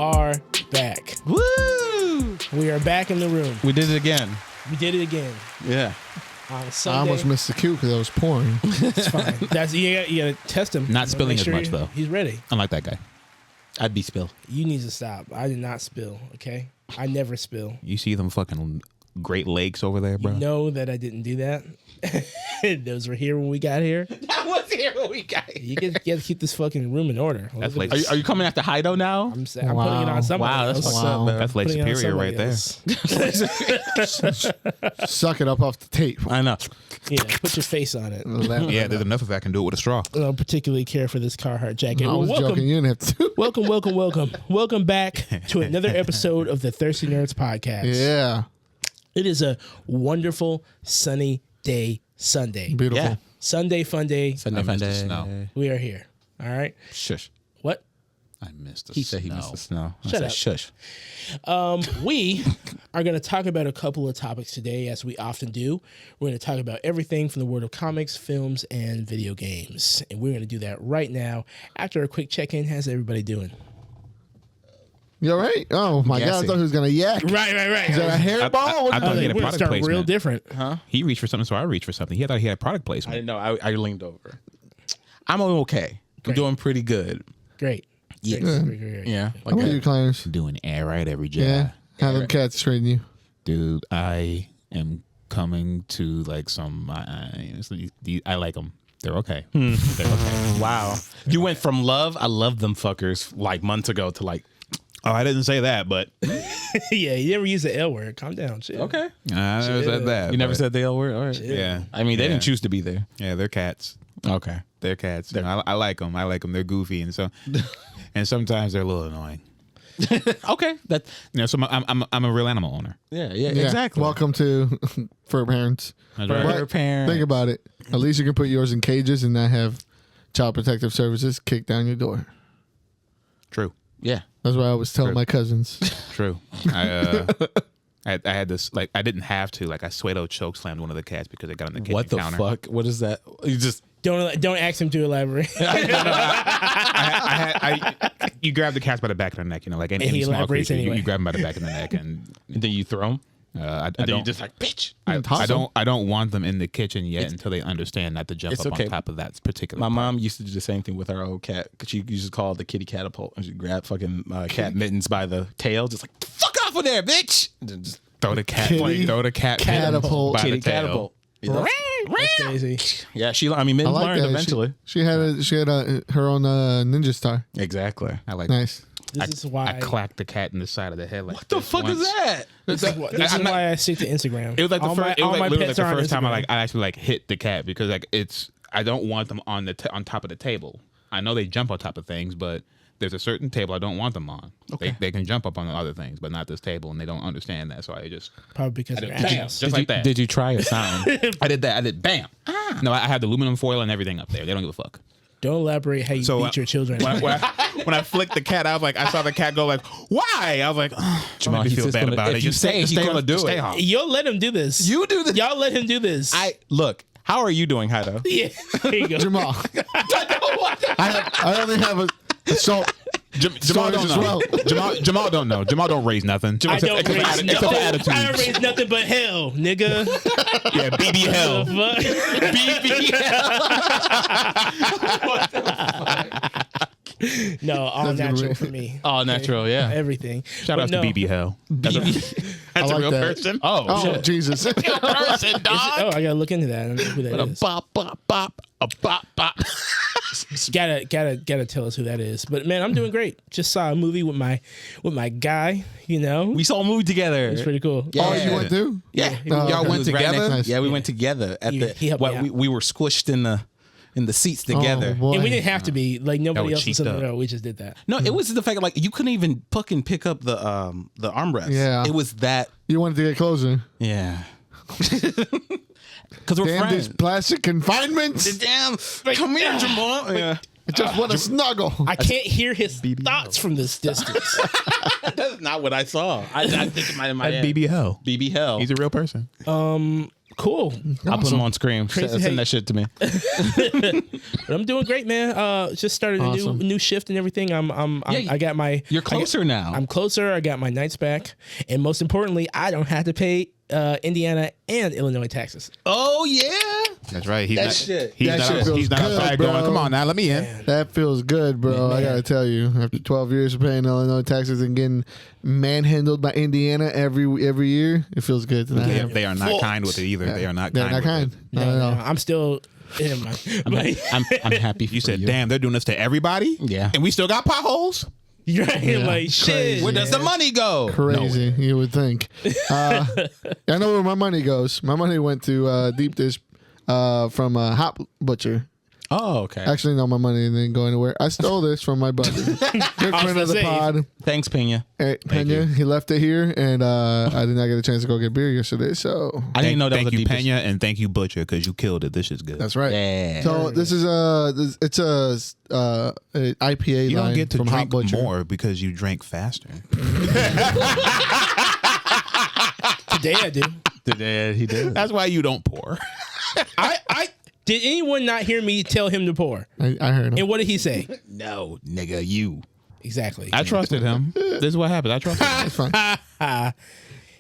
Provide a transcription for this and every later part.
are back. Woo! We are back in the room. We did it again. We did it again. Yeah. On Sunday. I almost missed the cue because I was pouring. It's fine. That's you gotta test him. Not spilling as much, though. He's ready. Unlike that guy. I'd be spill. You need to stop. I did not spill, okay? I never spill. You see them fucking Great Lakes over there, bro? You know that I didn't do that. Those were here when we got here. That was here when we got here. You gotta keep this fucking room in order. That's like, Are you coming after Hido now? I'm putting it on somebody Wow, that's else. what's up, man. that's Lake Putting it on Superior right somebody there. else. Suck it up off the tape. I know. Yeah, put your face on it. Yeah, there's enough of that I can do it with a straw. I don't particularly care for this Carhartt jacket. I was joking. You didn't have to. Welcome back to another episode of the Thirsty Nerds Podcast. Yeah. It is a wonderful sunny day Sunday. Beautiful. Yeah. Sunday fun day. Sunday, I missed the snow. We are here. All right. Shush. What? I missed the He snow. said he missed the snow. I Shut said up. shush. We are going to talk about a couple of topics today, as we often do. We're going to talk about everything from the world of comics, films, and video games. And we're going to do that right now after a quick check-in. How's everybody doing? You all right? Oh, my God. I Gassy. thought he was going to yak. Right. Is that a hairball? I thought he had a We're product starting real placement. different. He reached for something, so I reached for something. He thought he had a product I placement. didn't know. I leaned over. I'm okay. I'm Great. doing pretty good. Great. Yes. Great. Yeah. How about you, Clarence? Doing air right every job. Yeah. How them cats straighten you? Dude, I am coming to like some. I like them. They're okay. They're okay. Wow. You went from love, I love them fuckers, like months ago to like, Oh, I didn't say that, but Yeah, you never use the L word. Calm down. Shit. okay. I never said that. You never but- said the L word? All right. Yeah. I mean, they Yeah. didn't choose to be there. Yeah, they're cats. Okay. They're cats. You know, I like them. I like them. They're goofy and so, and sometimes they're a little annoying. Okay. That. You know, so I'm a real animal owner. Yeah. Yeah. Exactly. Welcome to Fur Parents. That's Fur right. But parents. Think about it. At least you can put yours in cages and not have Child Protective Services kick down your door. True. Yeah. That's what I always tell my cousins. True. I had this like I didn't have to like I Suedo choke slammed one of the cats because they got on the kitchen What the counter. fuck? What is that? You just. Don't ask him to elaborate. You grab the cats by the back of the neck, you know, like any he small elaborates creature. anyway. You grab them by the back of the neck, and And then you throw them. I And then you don't. just like, bitch. I don't want them in the kitchen yet until they understand not to jump it's up okay. on top of that particular. My part. mom used to do the same thing with our old cat. She used to call it the kitty catapult. And she'd grab fucking cat mittens by the tail, just like, fuck off of there, bitch. And then just throw the cat, Kitty throw the cat catapult. by kitty the tail. catapult. You know? That's crazy. Yeah, I mean, I mittens like learned that. eventually. She had her own ninja star. Exactly. I like. Nice. This is why. I clacked the cat in the side of the head. Like What the fuck is that? This is why I stick to Instagram. It was like the All first. my- It all was my like literally like pets the are on first time Instagram. I actually like hit the cat because like I don't want them on on top of the table. I know they jump on top of things, but there's a certain table I don't want them on. Okay. They can jump up on other things, but not this table, and they don't understand that. So I just Probably because of bam, ass. just like that. Did you try a sound? I did that. I did bam. No, I had the aluminum foil and everything up there. They don't give a fuck. Don't elaborate how you So, beat your children. When I flicked the cat, I was like, I saw the cat go like, why? I was like, oh, Jamal, I he's feel just bad gonna- about if it. you Just say it, stay he's gonna do stay it. home. Y'all let him do this. You do this. Y'all let him do this. Look. How are you doing, Hido? Yeah. There you go. Jamal. I only have a salt. Jamal don't as know. well. Jamal don't know. Jamal don't raise nothing. I don't Except for raise except nothing. for I attitudes. don't raise nothing but hell, nigga. Yeah, BB hell. No, all That's gonna natural be- for me. All natural, yeah. Everything. Shout out to BB hell. That's a I like real that. person. Oh, Oh, Jesus. person, Oh, I gotta look into that. I don't know who that a is. bop, bop, bop, a bop, bop. Gotta tell us who that is. But man, I'm doing great. Just saw a movie with my guy. You know, We saw a movie together. it's pretty cool. Yeah. Oh, you went through? Yeah, Y'all It went was right together? next- Nice. Yeah, we went together at He helped me out. we were squished in the seats together. Oh, boy. And we didn't have to be like nobody was else was in cheeked the up. row. We just did that. No, it was the fact like you couldn't even fucking pick up the armrest. Yeah. it was that. You wanted to get closer. Yeah, because we're Damn friends. these plastic confinements. Damn, come here, Jamal. Yeah, I just want to snuggle. I can't hear his thoughts from this distance. that's not what I saw. I think it might have my BB hell. BB hell. He's a real person. Cool. I'll put them on screen. Crazy Send that shit to me. But I'm doing great, man. Just started a new shift and everything. I got my. You're closer now. I'm closer. I got my nights back, and most importantly, I don't have to pay Indiana and Illinois taxes. Oh yeah. That's right. He's That not, shit- He's that not, shit feels he's not good, outside bro. going, come on now, let me in. That feels good, bro. I gotta tell you, after 12 years of paying Illinois taxes and getting manhandled by Indiana every year, it feels good to not have. They are not kind with it either. They are not They're kind not with kind. it. No. I'm still. I'm happy. You said, damn, they're doing this to everybody? Yeah. And we still got potholes? Right, Yeah, like shit. crazy. Where does the money go? Crazy, you would think. I know where my money goes. My money went to Deep Dish from Hot Butcher. Oh, okay. Actually, no, my money didn't go anywhere. I stole this from my buddy, good friend of the say. pod, Thanks, Pena. Eric Pena. He left it here, and I did not get a chance to go get beer yesterday. So I didn't know that Thank was a you, deepest- Pena, and thank you, Butcher, because you killed it. This is good. that's right. Yeah. So this is it's a IPA You don't line get to from Hot drink Butcher. more because you drank faster. Today I do. Today he did. That's why you don't pour. I did anyone not hear me tell him to pour? I heard him. And what did he say? No, nigga, you. Exactly. I trusted him. This is what happened. I trusted him. It's fine.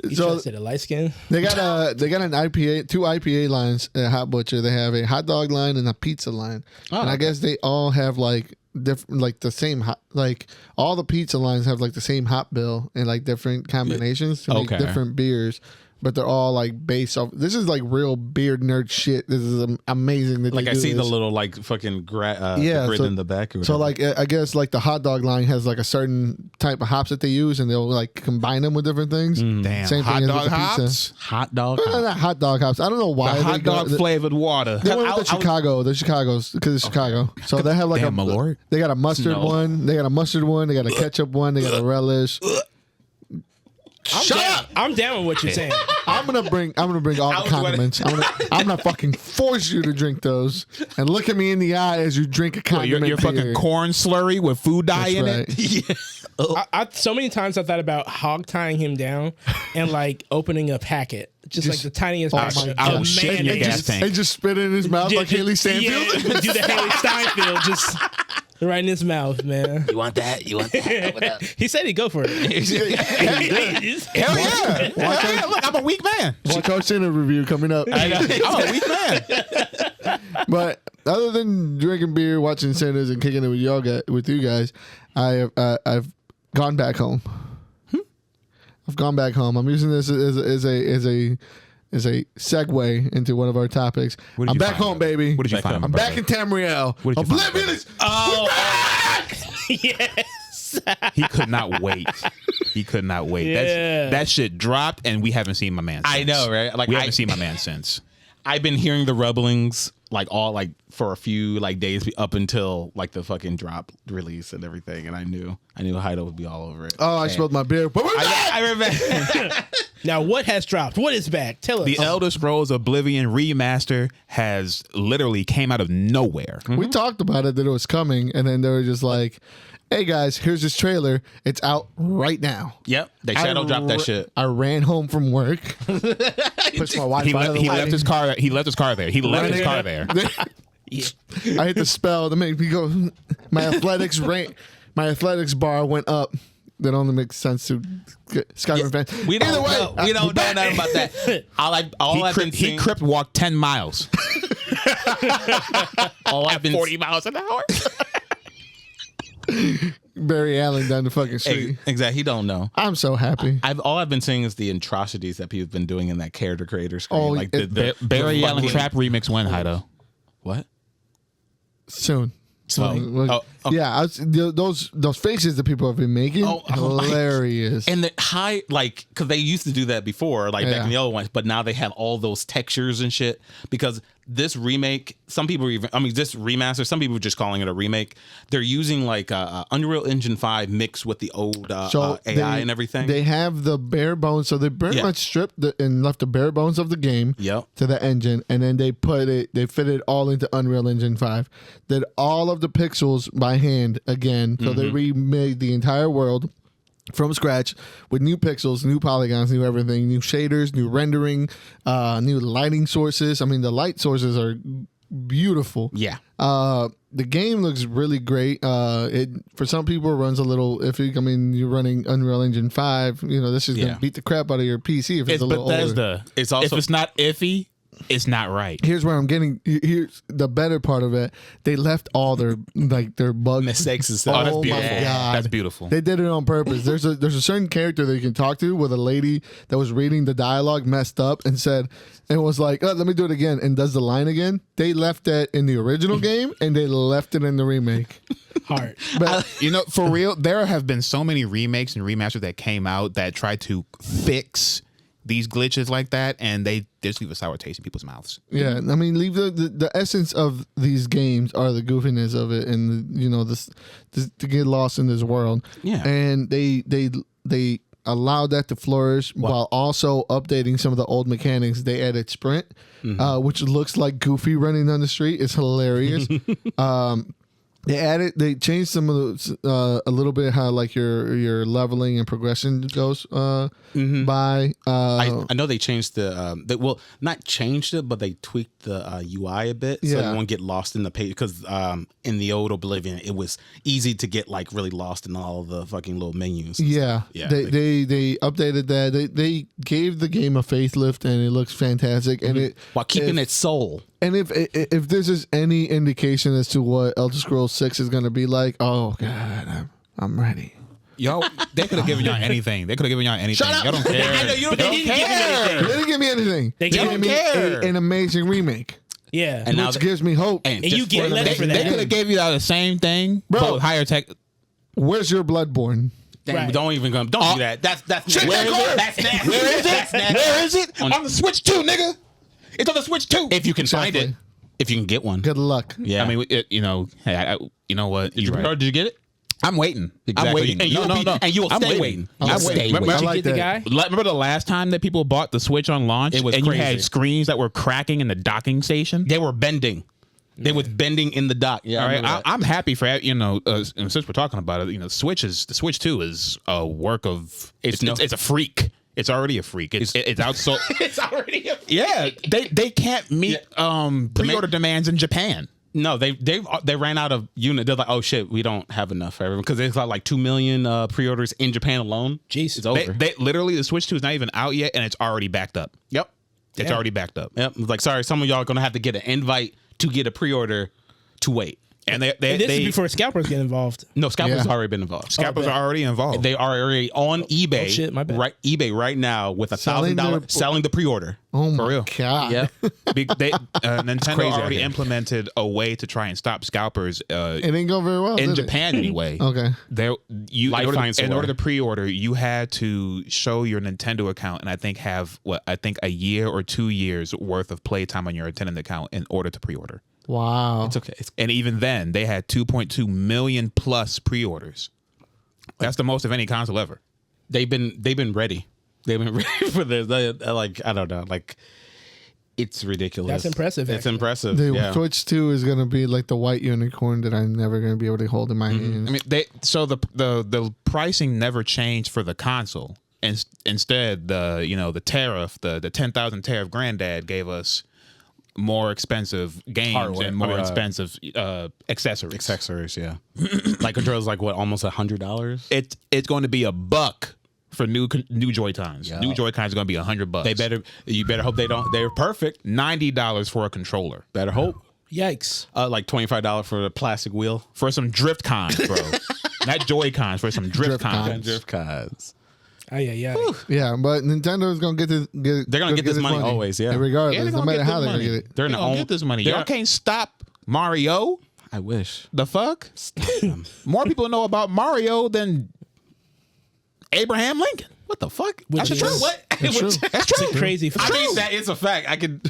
He So trusted a light skin. they got an IPA, two IPA lines at Hot Butcher. They have a hot dog line and a pizza line, and I guess they all have like different, like the same hot, like all the pizza lines have like the same hot bill and like different combinations to make Okay. different beers. But they're all like based off. This is like real beard nerd shit. This is amazing that Like they I do see the this. little like fucking Yeah, the grid so- in the back. Or So whatever. like I guess like the hot dog line has like a certain type of hops that they use, and they'll like combine them with different things. Damn. Same hot thing as dog with the pizza. hops? hot dog. No, not hot dog hops. I don't know why The they hot dog go, flavored water. They went with I- the Chicago. The Chicago's because it's Chicago. So they have like Damn, my lord. They got a mustard No. one. They got a mustard one. They got a ketchup one. They got a relish. Shut up! I'm down with what you're saying. I'm gonna bring all the condiments. I'm gonna fucking force you to drink those and look at me in the eye as you drink a What, condiment. your fucking beer. corn slurry with food dye That's in right. it? I so many times I thought about hog tying him down and like opening a packet, just like the tiniest packet. I of was shitting mayonnaise. your gas tank. And just spit it in his mouth like Haley Stanfield. Yeah, do the Haley Steinfeld just right in his mouth, man. You want that? You want that? He said he'd go for it. Hell yeah. Hell yeah. Look, I'm a weak man. Watch our Center review coming up. I'm a weak man. But other than drinking beer, watching Centers, and kicking it with you guys, I've gone back home. I've gone back home. I'm using this as a segue into one of our topics. What did I'm you back find, home, brother? baby. What did you Back find? home. I'm brother? back in Tamriel. What did you find, Oblivion is Yes. He could not wait. He could not wait. Yeah. That shit dropped, and we haven't seen my man since. I know, right? Like We haven't seen my man since. I've been hearing the rumblings for a few like days up until like the fucking drop release and everything, and I knew Heido would be all over it. Oh, I spilled my beer. But we're back! I remember. Now what has dropped? What is back? Tell us. The Elder Scrolls Oblivion remaster has literally came out of nowhere. We talked about it that it was coming, and then they were just like, "Hey guys, here's this trailer. It's out right now." Yep, they shadow dropped that shit. I ran home from work. Pushed my Wi-Fi He to the left lighting. his car. He left his car there. He left his car there. I hit the spell to make me go. My athletics bar went up. That only makes sense to Skyrim fans. We don't Either way, know. We don't know nothing about that. He Crip walked 10 miles. All I've been 40 miles an hour. Barry Allen down the fucking street. Exactly. He don't know. I'm so happy. All I've been seeing is the atrocities that people have been doing in that character creator screen. Oh, like it- Barry Allen fucking- Trap remix when, Heido? What? Soon. Oh, okay. Yeah, those faces that people have been making, Oh, hilarious. And the high, like, because they used to do that before, like back Yeah. in the old ones, but now they have all those textures and shit. Because this remake, some people this remaster, some people are just calling it a remake. They're using like Unreal Engine 5 mixed with the old AI and everything. They have the bare bones, so they pretty much stripped and left the bare bones of the game Yep. to the engine, and then they fit it all into Unreal Engine 5. Did all of the pixels by hand again, so they remade the entire world. from scratch with new pixels, new polygons, new everything, new shaders, new rendering, new lighting sources. I mean, the light sources are beautiful. Yeah. The game looks really great. It for some people it runs a little iffy. I mean, you're running Unreal Engine 5. You know, this is gonna beat the crap out of your PC if it's a little older. It's also, if it's not iffy, it's not right. Here's where I'm getting. Here's the better part of it. They left all their bugs, mistakes and stuff. Oh, that's my beautiful. God. That's beautiful. They did it on purpose. There's a certain character that you can talk to with a lady that was reading the dialogue messed up and said and was like, let me do it again, and does the line again. They left that in the original game and they left it in the remake. Hard. But For real, there have been so many remakes and remasters that came out that tried to fix these glitches like that, and they just leave a sour taste in people's mouths. yeah, I mean, leave the essence of these games are the goofiness of it, and this to get lost in this world. Yeah. And they allowed that to flourish while also updating some of the old mechanics. They added sprint, which looks like Goofy running down the street. It's hilarious. They changed some of those a little bit how like your leveling and progression goes by. I know they changed not changed it, but they tweaked the UI a bit so you won't get lost in the page. Because in the old Oblivion, it was easy to get like really lost in all the fucking little menus. Yeah, they updated that. They gave the game a facelift, and it looks fantastic. And while keeping its soul. And if this is any indication as to what Elder Scrolls 6 is going to be like, oh god, I'm ready. Yo, they could have given y'all anything. They could have given y'all anything. Shut up. Y'all don't care. I know you don't give me anything. They didn't give me anything. They gave me an amazing remake. Yeah. And now which gives me hope. And you get less for that. They could have gave you the same thing, Bro. but with higher tech. Where's your Bloodborne? Damn, Right. don't do that. That's nasty. Where is it? That's nasty. Where is That's it? nasty. Where is it? On the Switch 2, nigga. It's on the Switch 2. If you can find it. If you can get one. Good luck. Yeah. I mean, hey, you know what? Did you get it? I'm waiting. Exactly. I'm waiting. And you'll I'm stay waiting. waiting. I'm You'll waiting. stay Remember, waiting. Did you like get the that. guy? remember the last time that people bought the Switch on launch? It was and crazy. you had screens that were cracking in the docking station? They were bending. They was bending in the dock. Yeah. All I right, remember that. I'm happy for and since we're talking about it, the Switch 2 is a work of it's a freak. It's already a freak. It's out so It's already a they can't meet pre-order demands in Japan. No, they ran out of unit. They're like, oh shit, we don't have enough for everyone because there's like 2 million pre-orders in Japan alone. Jeez. It's over. They literally the Switch 2 is not even out yet, and it's already backed up. Yep. It's already backed up. Yep. It's like, sorry, some of y'all are gonna have to get an invite to get a pre-order to wait. And And this is before scalpers get involved. No, scalpers Yeah. already been involved. scalpers are already involved. They are already on eBay. Oh, shit, my bad. Right, eBay right now with Selling $1,000 selling the pre-order. Oh my For real. god. Yeah. Nintendo crazy out already here. implemented a way to try and stop scalpers It didn't go very well. in did it? Japan anyway. Okay. Life finds a in way. order to pre-order, you had to show your Nintendo account and I think have a year or 2 years worth of playtime on your Nintendo account in order to pre-order. Wow. It's okay. And even then, they had 2.2 million plus pre-orders. That's the most of any console ever. They've been ready. They've been ready for this. I don't know. Like, it's ridiculous. That's impressive, It's actually. impressive. The yeah. Switch 2 is gonna be like the white unicorn that I'm never gonna be able to hold in my hand. I mean, the pricing never changed for the console. And instead, the tariff, the 10,000 tariff granddad gave us more expensive games Hardware. and more expensive accessories. Accessories, yeah. Like controls, like what, almost $100. It's going to be $1 for new Joy-Cons. Yeah. New Joy-Cons are going to be $100. You better hope they're perfect. $90 for a controller Better hope. Yikes. Like $25 for a plastic wheel. for some drift cons, bro. Not Joy-Cons, for some drift cons. Drift cards. Yeah. Yeah, but Nintendo's gonna get this. They're gonna get this money always, yeah. Regardless, Yeah, they're no gonna matter get how this they're gonna money. get it. They're in They the gonna own. get this money. they're- Y'all can't stop Mario. I wish. The fuck? More people know about Mario than Abraham Lincoln. What the fuck? Which That's is- true. What? It's true. That's It's true. a crazy. I mean, that is a fact. I could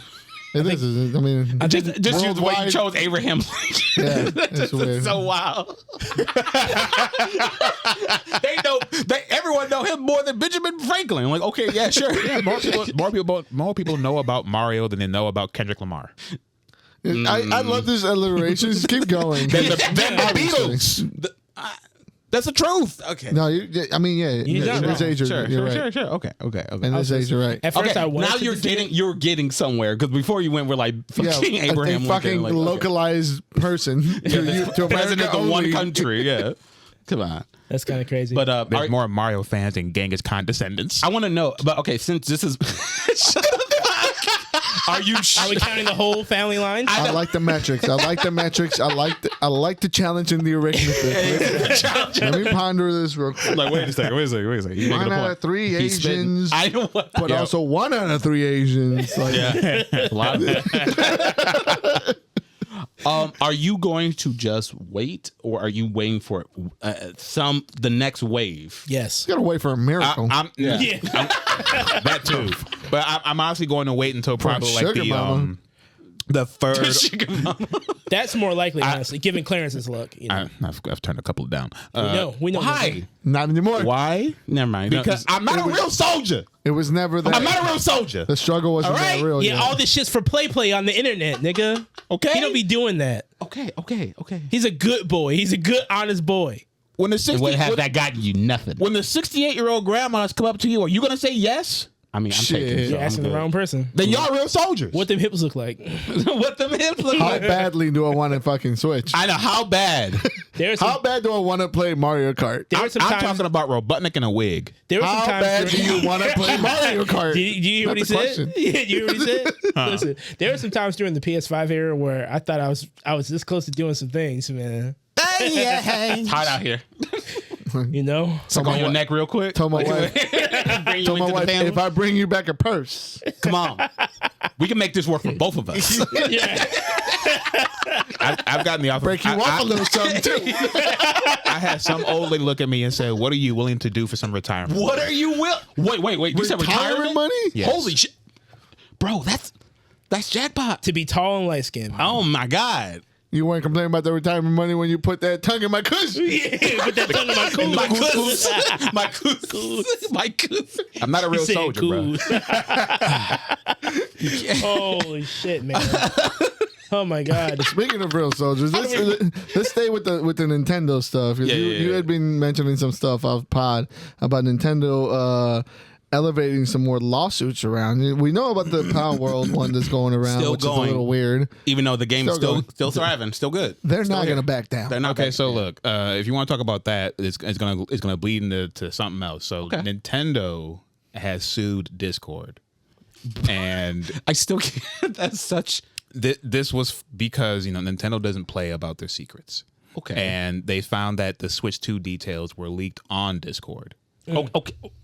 It is. I mean, just use the way you worldwide- chose Abraham Lincoln. Yeah, it's weird. So wild. Everyone know him more than Benjamin Franklin. Like, okay, yeah, sure. Yeah, more people know about Mario than they know about Kendrick Lamar. I love this alliteration. Just keep going. Then the Obviously. Beatles. That's the truth. Okay. No, I mean, yeah. You're not In this wrong. age, you're right. Sure. Okay. In this age, you're right. At first, I wanted now to you're getting somewhere because before you went, we're like fucking Abraham a fucking Lincoln, like, localized person to president of one only. country. Yeah, come on. That's kind of crazy. But There's more Mario fans than Genghis Khan descendants. I want to know. But okay, since this is, shut the fuck. Are you? Are we counting the whole family line? I like the metrics. I like the challenge in the arithmetic. Let me ponder this real quick. Like, wait a second. You making 1 a out point. of 3 He's spitting. Asians, I know what. but also 1 out of 3 Asians. Like, Yeah, a lot of it. Are you going to just wait, or are you waiting for the next wave? Yes. gotta wait for a miracle. Yeah. That too. But I'm honestly going to wait until probably like sugar mama. the third. That's more likely, honestly, given Clarence's luck. You know. I've turned a couple down. We know. Why? Not anymore. Why? Never mind. Because I'm not a real soldier. It was never that. I'm not a real soldier. The struggle wasn't All right. that real. Yeah, yet. all this shit's for play on the internet, nigga. Okay. He don't be doing that. Okay. He's a good boy. He's a good, honest boy. When the Would have that gotten you nothing? when the 68-year-old grandmas come up to you, are you gonna say yes? I mean, I'm Shit. taking. You're asking the wrong person. Then y'all real soldiers. What them hips look like? What them hips look How like? badly do I want to fucking switch? I know how bad. There's How bad do I want to play Mario Kart? There were I'm some times. talking about Robotnik in a wig. There were some How times. bad do during- you want to play Mario Kart? Do you hear what he Not the said? question. Yeah, do you hear what he said? Listen, there were some times during the PS5 era where I thought I was this close to doing some things, man. It's hot out here. You know, Suck on your neck real quick. Told my wife, Bring you told my into the wife, family. if I bring you back a purse, Come on. We can make this work for both of us. yeah. I've gotten the offer. break you off a little something too. I had some old lady look at me and say, "What are you willing to do for some retirement?" What are you Wait. You said retirement money? Yes. Holy shit, bro! That's jackpot. To be tall and light skinned. Oh my god. You weren't complaining about the retirement money when you put that tongue in my cushion. Yeah, put that tongue in my cool. My goose. My goose. My goose. I'm not a real soldier, bro. Holy shit, man. Oh my god. Speaking of real soldiers, let's stay with the Nintendo stuff. Yeah. You had been mentioning some stuff off pod about Nintendo elevating some more lawsuits around. We know about the Power World one that's going around, Still which going. is a little weird. Even though the game is Still still thriving, still good. They're Still not here. going to back down. They're not Okay, back. so look, if you want to talk about that, it's gonna bleed into something else. So Okay. Nintendo has sued Discord, and I still can't. That's such. this was because Nintendo doesn't play about their secrets. Okay. And they found that the Switch 2 details were leaked on Discord.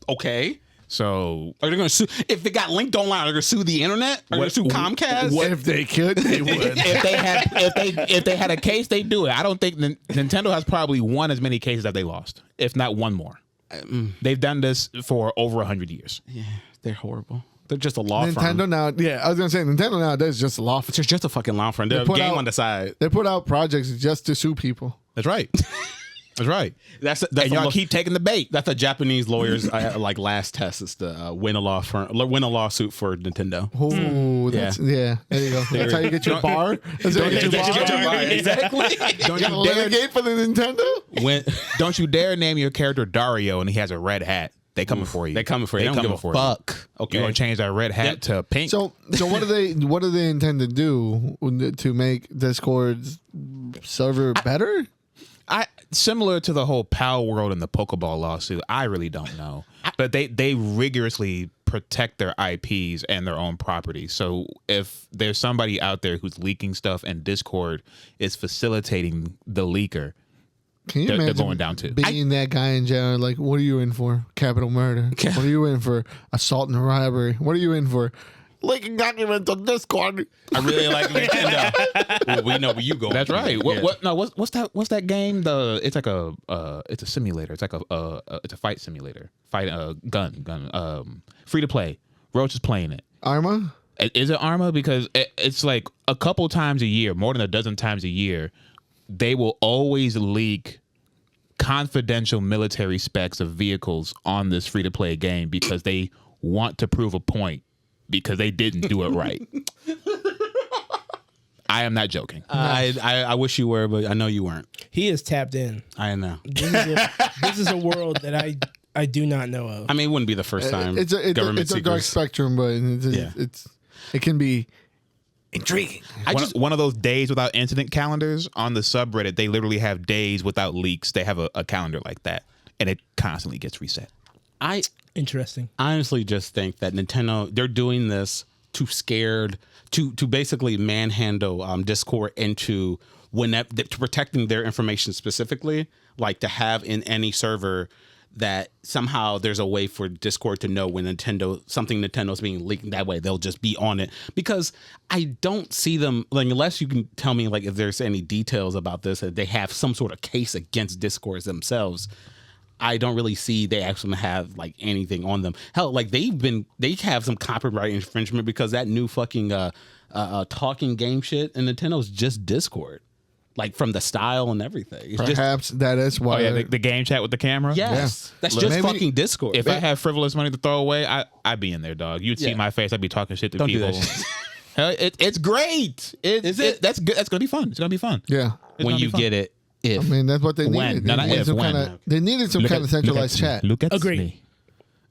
Okay. So Are they going to sue? If they got linked online, are they going to sue the internet? Are they going to sue Comcast? If they could, they would. if they had a case, they do it. I don't think Nintendo has probably won as many cases that they lost, if not one more. They've done this for over 100 years. Yeah, they're horrible. They're just a law Nintendo firm. now, yeah, I was gonna say Nintendo nowadays is just a law. It's just a fucking law firm. They're a put game out- on the side. They put out projects just to sue people. That's right. That's right. That's And y'all keep taking the bait. That's a Japanese lawyer's like last test is to win a lawsuit for Nintendo. Ooh, that's yeah. There you go. That's how you get your bar. That's how you get your bar. Exactly. Don't You gotta you dare litigate for the Nintendo. When don't you dare name your character Dario and he has a red hat. They coming for you. they coming for you. They don't give a fuck. Okay. You're gonna change that red hat to pink. So what do they intend to do to make Discord's server better? Similar to the whole Power World and the Pokeball lawsuit, I really don't know. But they rigorously protect their IPs and their own property. So if there's somebody out there who's leaking stuff and Discord is facilitating the leaker, Can you they're imagine going down to. being that guy in jail? Like, what are you in for? Capital murder. What are you in for? Assault and robbery. What are you in for? Leaking documents on Discord. I really like Nintendo. Well, we know where you going. That's right. Yeah. What's that game? It's like it's a simulator. It's like it's a fight simulator. Gun. Free to play. Roach is playing it. Arma? Is it Arma? Because it's like a couple times a year, more than a dozen times a year, they will always leak confidential military specs of vehicles on this free to play game because they want to prove a point because they didn't do it right. I am not joking. I wish you were, but I know you weren't. He is tapped in. I know. This is a world that I do not know of. I mean, it wouldn't be the first time. It's a dark spectrum, but it can be intriguing. One of those days without incident calendars on the subreddit. They literally have days without leaks. They have a calendar like that, and it constantly gets reset. Interesting. I honestly just think that Nintendo, they're doing this to basically manhandle Discord into to protecting their information specifically, like to have in any server that somehow there's a way for Discord to know when Nintendo's being leaked. That way they'll just be on it, because I don't see them, like, unless you can tell me like if there's any details about this, that they have some sort of case against Discord themselves. I don't really see they actually have like anything on them. Hell, like they have some copyright infringement because that new fucking talking game shit and Nintendo's just Discord, like from the style and everything. It's Perhaps that is why. Oh yeah, the game chat with the camera. Yes, that's just fucking Discord. If I have frivolous money to throw away, I'd be in there, dog. You'd see my face. I'd be talking shit to Don't people. do that shit. Hell, it's great. Is it? That's good. That's gonna be fun. It's gonna be fun. Yeah. When you get it. I mean, that's what they When? needed. No, not if, when. They needed some kind of centralized chat. Look at Agreed. me.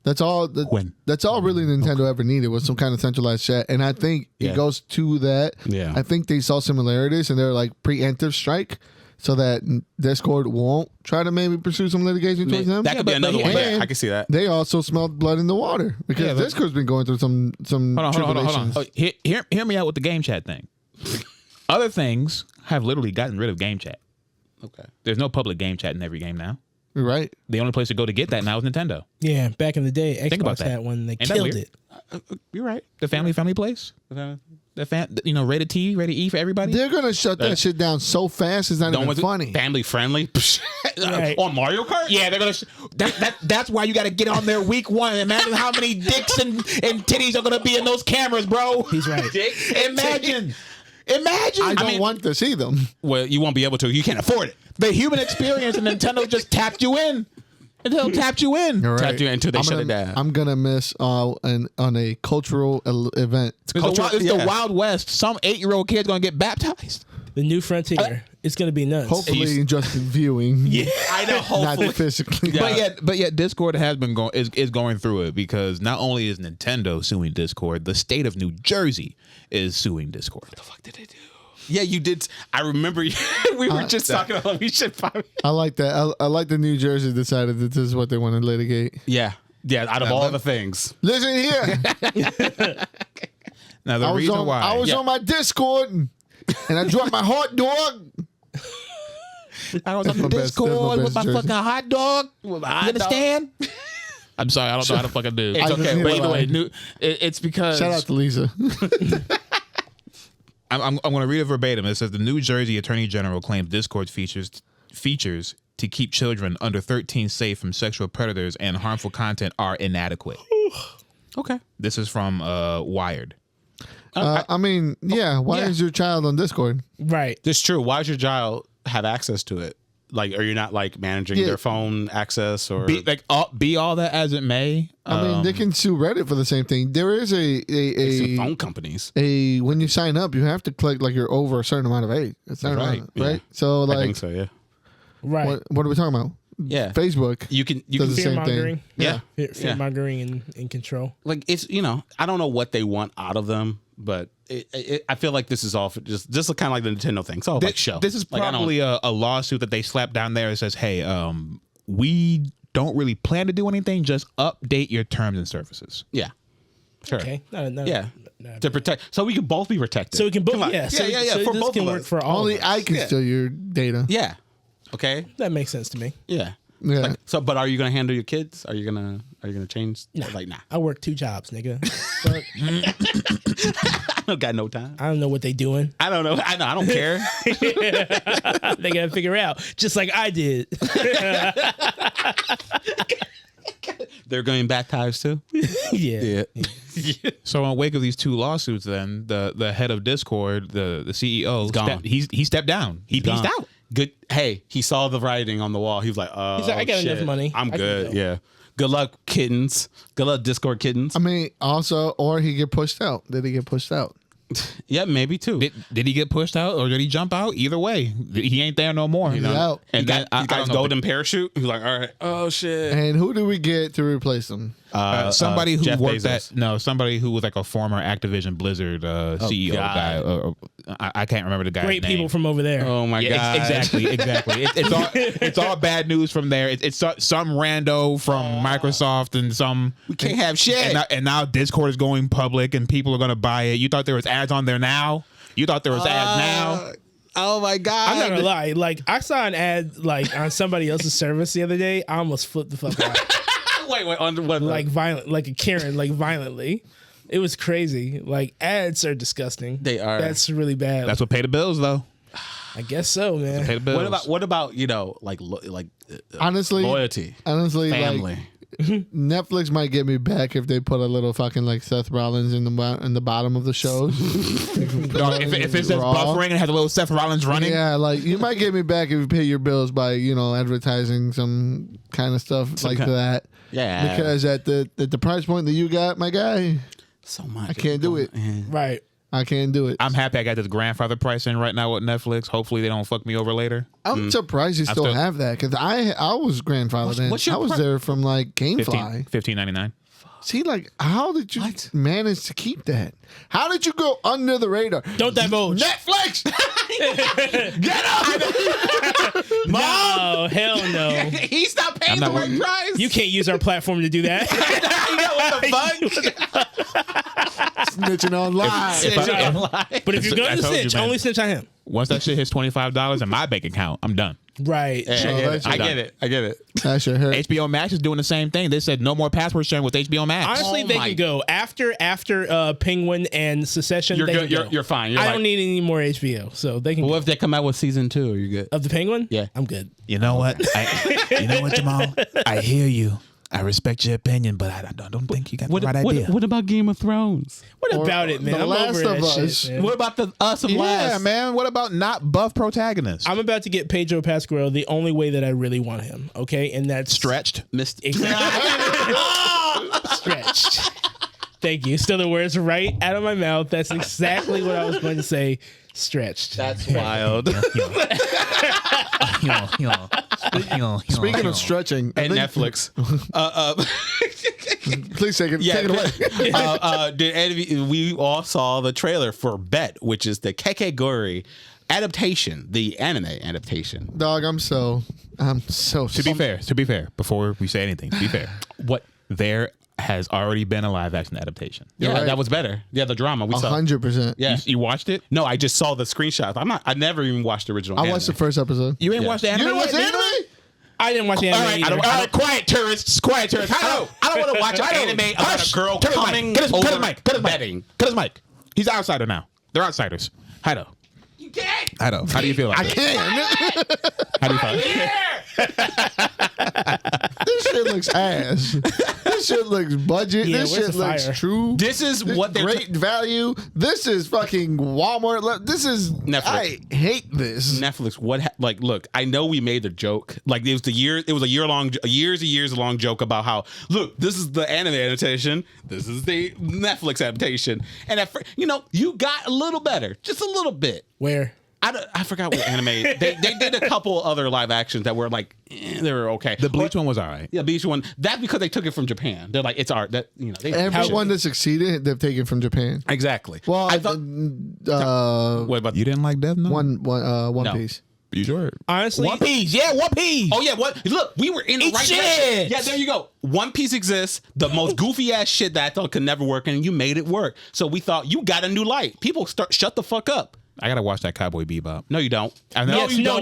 That's all. When? That's all really Nintendo ever needed was some kind of centralized chat, and I think it goes to that. Yeah. I think they saw similarities, and they're like preemptive strike, so that Discord won't try to maybe pursue some litigation towards them. That could be another one. Yeah, I can see that. They also smelled blood in the water because Discord's been going through some Hold on. tribulations. Oh, hear me out with the game chat thing. Other things have literally gotten rid of game chat. Okay. There's no public game chat in every game now. Right. The only place to go to get that now is Nintendo. Yeah, back in the day, Think about Xbox that. had one. They Ain't that killed weird? it. You're right. The family place. Rated T, rated E for everybody. They're gonna shut that shit down so fast. It's not even funny. Family friendly. Right. On Mario Kart? Yeah, they're gonna. That's why you got to get on there week one. Imagine how many dicks and titties are gonna be in those cameras, bro. He's right. Imagine. I don't want to see them. Well, you won't be able to. You can't afford it. The human experience, and Nintendo just tapped you in. Nintendo tapped you in. All right. Tapped you until they shut it down. I'm gonna miss on a cultural event. It's the Wild West. Some 8-year-old kid's gonna get baptized. The new frontier. It's gonna be nuts. Hopefully, just viewing. Yeah, I know. Hopefully, not physically. Yeah. But yet, Discord has been going through it because not only is Nintendo suing Discord, the state of New Jersey is suing Discord. What the fuck did they do? Yeah, you did. I remember we were just talking about we should probably. I like that. I like that New Jersey decided that this is what they want to litigate. Yeah. Out of all the things. Listen here. Now the reason why I was on my Discord and I dropped my hot dog. I was on the Discord with my fucking hot dog. You understand? I'm sorry, I don't know how to fucking do. It's okay. But either way, it's because Shout out to Lisa. I'm going to read it verbatim. It says the New Jersey Attorney General claims Discord features to keep children under 13 safe from sexual predators and harmful content are inadequate. Okay. This is from Wired. I mean, yeah. Why is your child on Discord? Right. That's true. Why does your child have access to it? Like, are you not like managing their phone access or Be all that as it may? I mean, they can sue Reddit for the same thing. There is a phone companies? When you sign up, you have to click like you're over a certain amount of age. Right? Yeah. So like, I think so. Yeah. Right. What are we talking about? Yeah. Facebook. You can does the Fear same mongering. thing. Yeah. Fear mongering and control. like it's I don't know what they want out of them, but I feel like this is all for just kind of like the Nintendo thing. It's all like show. This is probably a lawsuit that they slapped down there that says, hey, we don't really plan to do anything. Just update your terms and services. Yeah. Sure. Okay. To protect, so we can both be protected. So we can both. Come on. Yeah. So For this both can of work us. for all. Only of us. I can steal your data. Yeah. Okay. That makes sense to me. Yeah. Yeah. So, but are you gonna handle your kids? Are you gonna change? Nah. Like, nah. I work 2 jobs, nigga. Fuck. I don't got no time. I don't know what they doing. I don't know. I don't care. They gotta figure out, just like I did. They're going baptized too. Yeah. So in wake of these 2 lawsuits, then the head of Discord, the CEO, gone. He stepped down. He peaced Gone. out. Good. Hey, he saw the writing on the wall. He was like, "Oh, He's like, I got enough money. I'm I can good." go." Yeah. Good luck, kittens. Good luck, Discord kittens. I mean, also, or he get pushed out. Did he get pushed out? Yeah, maybe too. Did he get pushed out or did he jump out? Either way, he ain't there no more. He's out. And And then then he got his golden parachute. He's like, all right, oh shit. And who do we get to replace him? Somebody who Jeff worked Bezos. somebody who was like a former Activision Blizzard CEO guy. I can't remember the guy's Great name. people from over there. Oh my Yeah, god! exactly. It's all bad news from there. It's some rando from Microsoft and some. We can't have shit. And now Discord is going public and people are going to buy it. You thought there was ads on there now? You thought there was ads now? Oh my god! I'm not gonna lie. Like I saw an ad like on somebody else's service the other day. I almost flipped the fuck out. Wait, under what? Like violent, like a Karen, like violently. It was crazy. Like ads are disgusting. They are. That's really bad. That's what pay the bills, though. I guess so, man. Pay the bills. What about Honestly, loyalty, Honestly, family? Netflix might get me back if they put a little fucking like Seth Rollins in the bottom of the shows. Dog, if it says buffering and has a little Seth Rollins running, Yeah, like you might get me back if you pay your bills by advertising some kind of stuff like that. Yeah, Because at the price point that you got, my guy, so much. I can't do it. Right. I can't do it. I'm happy I got this grandfather price in right now with Netflix. Hopefully they don't fuck me over later. I'm surprised you still have that because I was grandfathered in. what's your I was there from like GameFly. $15.99. See, like, how did you manage to keep that? How did you go under the radar? Don't divulge. Netflix! Get up! No, hell no. He stopped paying the work price. You can't use our platform to do that. What the fuck? Snitching online. But if you're going I to told you, snitch, man. only snitch on him. Once that shit hits $25 in my bank account, I'm done. Right. I get it. That shit hurt. HBO Max is doing the same thing. They said no more password sharing with HBO Max. Honestly, they can go after Penguin and Secession. You're they good. can go. You're fine. I don't need any more HBO, so they can. What go. if they come out with season 2? Are you good? Of the Penguin? Yeah. I'm good. You know what? You know what, Jamal? I hear you. I respect your opinion, but I don't think you got the right idea. What about Game of Thrones? What about it, man? The I'm Last over of that Us. shit, man. What about the Us of Yeah, Last? man. What about not buff protagonists? I'm about to get Pedro Pascal the only way that I really want him, okay? And that's Stretched. Missed. Exactly. Stretched. Thank you. Still the words right out of my mouth. That's exactly what I was going to say. Stretched. That's wild. Speaking of stretching, And Netflix. please take it. Take it away. Did any of you, we all saw the trailer for Bet, which is the Kakegurui adaptation, the anime adaptation. Dog, I'm so. To be fair, before we say anything, to be fair, What? there has already been a live action adaptation. Yeah, right. that was better. Yeah, the drama we saw. 100%. Yeah. You watched it? No, I just saw the screenshots. I never even watched the original. I watched the first episode. You ain't watched the You anime? didn't watch the yet, anime? I didn't watch the anime either. All right, quiet tourists. I don't want to watch an anime about a girl Cut his coming mic. Cut his over mic. Cut his betting. mic. Cut his mic. He's an outsider now. They're outsiders. Hido. You can't. Hido. How do you feel about I this? can't. How do you feel? This shit looks ass. This shit looks budget. Yeah, This where's shit the looks fire? true. This is what they're great value. This is fucking Walmart. This is Netflix. I hate this. Netflix. Look, I know we made the joke. Like it was a years long joke about how look, this is the anime adaptation, this is the Netflix adaptation, and you got a little better, just a little bit. Where? I forgot what anime they did a couple other live actions that were like they were okay. The Bleach one was all right. Yeah, Bleach one. That's because they took it from Japan. They're like it's art. That they Everyone that succeeded, they've taken from Japan. exactly. Well, I thought. what about You didn't like Death Note? One No. Piece. You sure? Honestly, One Piece. Yeah, One Piece. Oh yeah, what? Look, we were in the right shit. direction. Yeah, there you go. One Piece exists, the most goofy ass shit that I thought could never work, and you made it work. So we thought you got a new light. People shut the fuck up. I gotta watch that Cowboy Bebop. No, you don't. yes, no.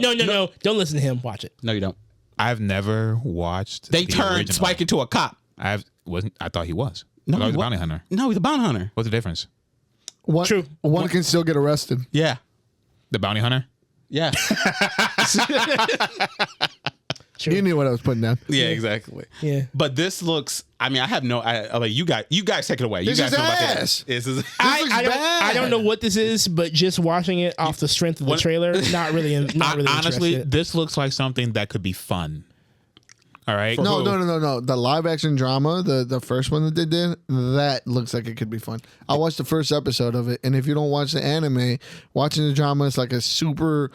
Don't listen to him. Watch it. No, you don't. I've never watched. They the turned original. Spike into a cop. I thought he was. No, I thought he was he a wa- bounty hunter. No, he's a bounty hunter. What's the difference? True. One can still get arrested. Yeah, The bounty hunter. yeah, You knew what I was putting down. yeah, exactly. Yeah. But this looks. I mean, I have no. Like you guys take it away. This you guys is know about ass. this. This is. I don't know what this is, but just watching it off the strength of the trailer, not really Honestly, interested. this looks like something that could be fun. All right. No. The live action drama, the first one that they did, that looks like it could be fun. I watched the first episode of it, and if you don't watch the anime, watching the drama is like a super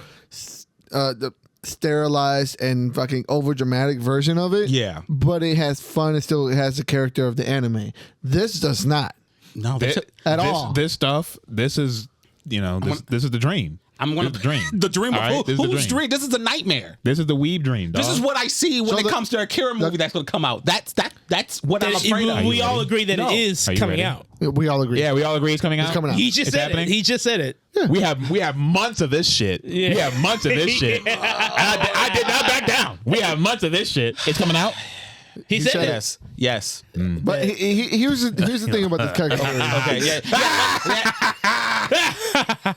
sterilized and fucking over dramatic version of it. Yeah. But it has fun. It still has the character of the anime. This does not. No, All. This stuff. This is this is the dream. I'm going to dream. The dream of All right, whose dream? This is a nightmare. This is the weeb dream. Dog. This is what I see when it comes to a Akira movie that's going to come out. That's what I'm afraid of. We all agree that it is coming ready? out. We all agree. Yeah, we all agree it's coming out. It's coming out. He just said it. He just said it. Yeah. We have months of this shit. Yeah. We have months of this shit. I did not back down. We have months of this shit. It's coming out. He said it. Yes. But here's the thing about this Kakegurui. Okay. Yeah.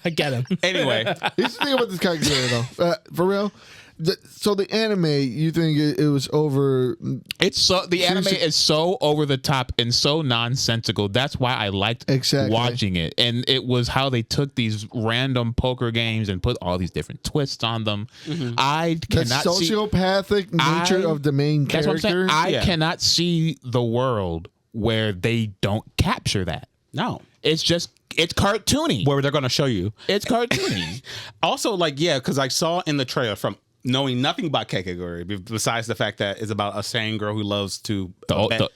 I got him. Anyway, Here's the thing about this Kakegurui though. For real. So the anime, you think it was over? It's so the anime is so over the top and so nonsensical. That's why I liked watching it. And it was how they took these random poker games and put all these different twists on them. Mm-hmm. I cannot the sociopathic nature of the main character. That's what I'm saying. I cannot see the world where they don't capture that. no. It's cartoony. Where they're going to show you. It's cartoony. Also, because I saw in the trailer from knowing nothing about Kakegurui, besides the fact that it's about a sane girl who loves to...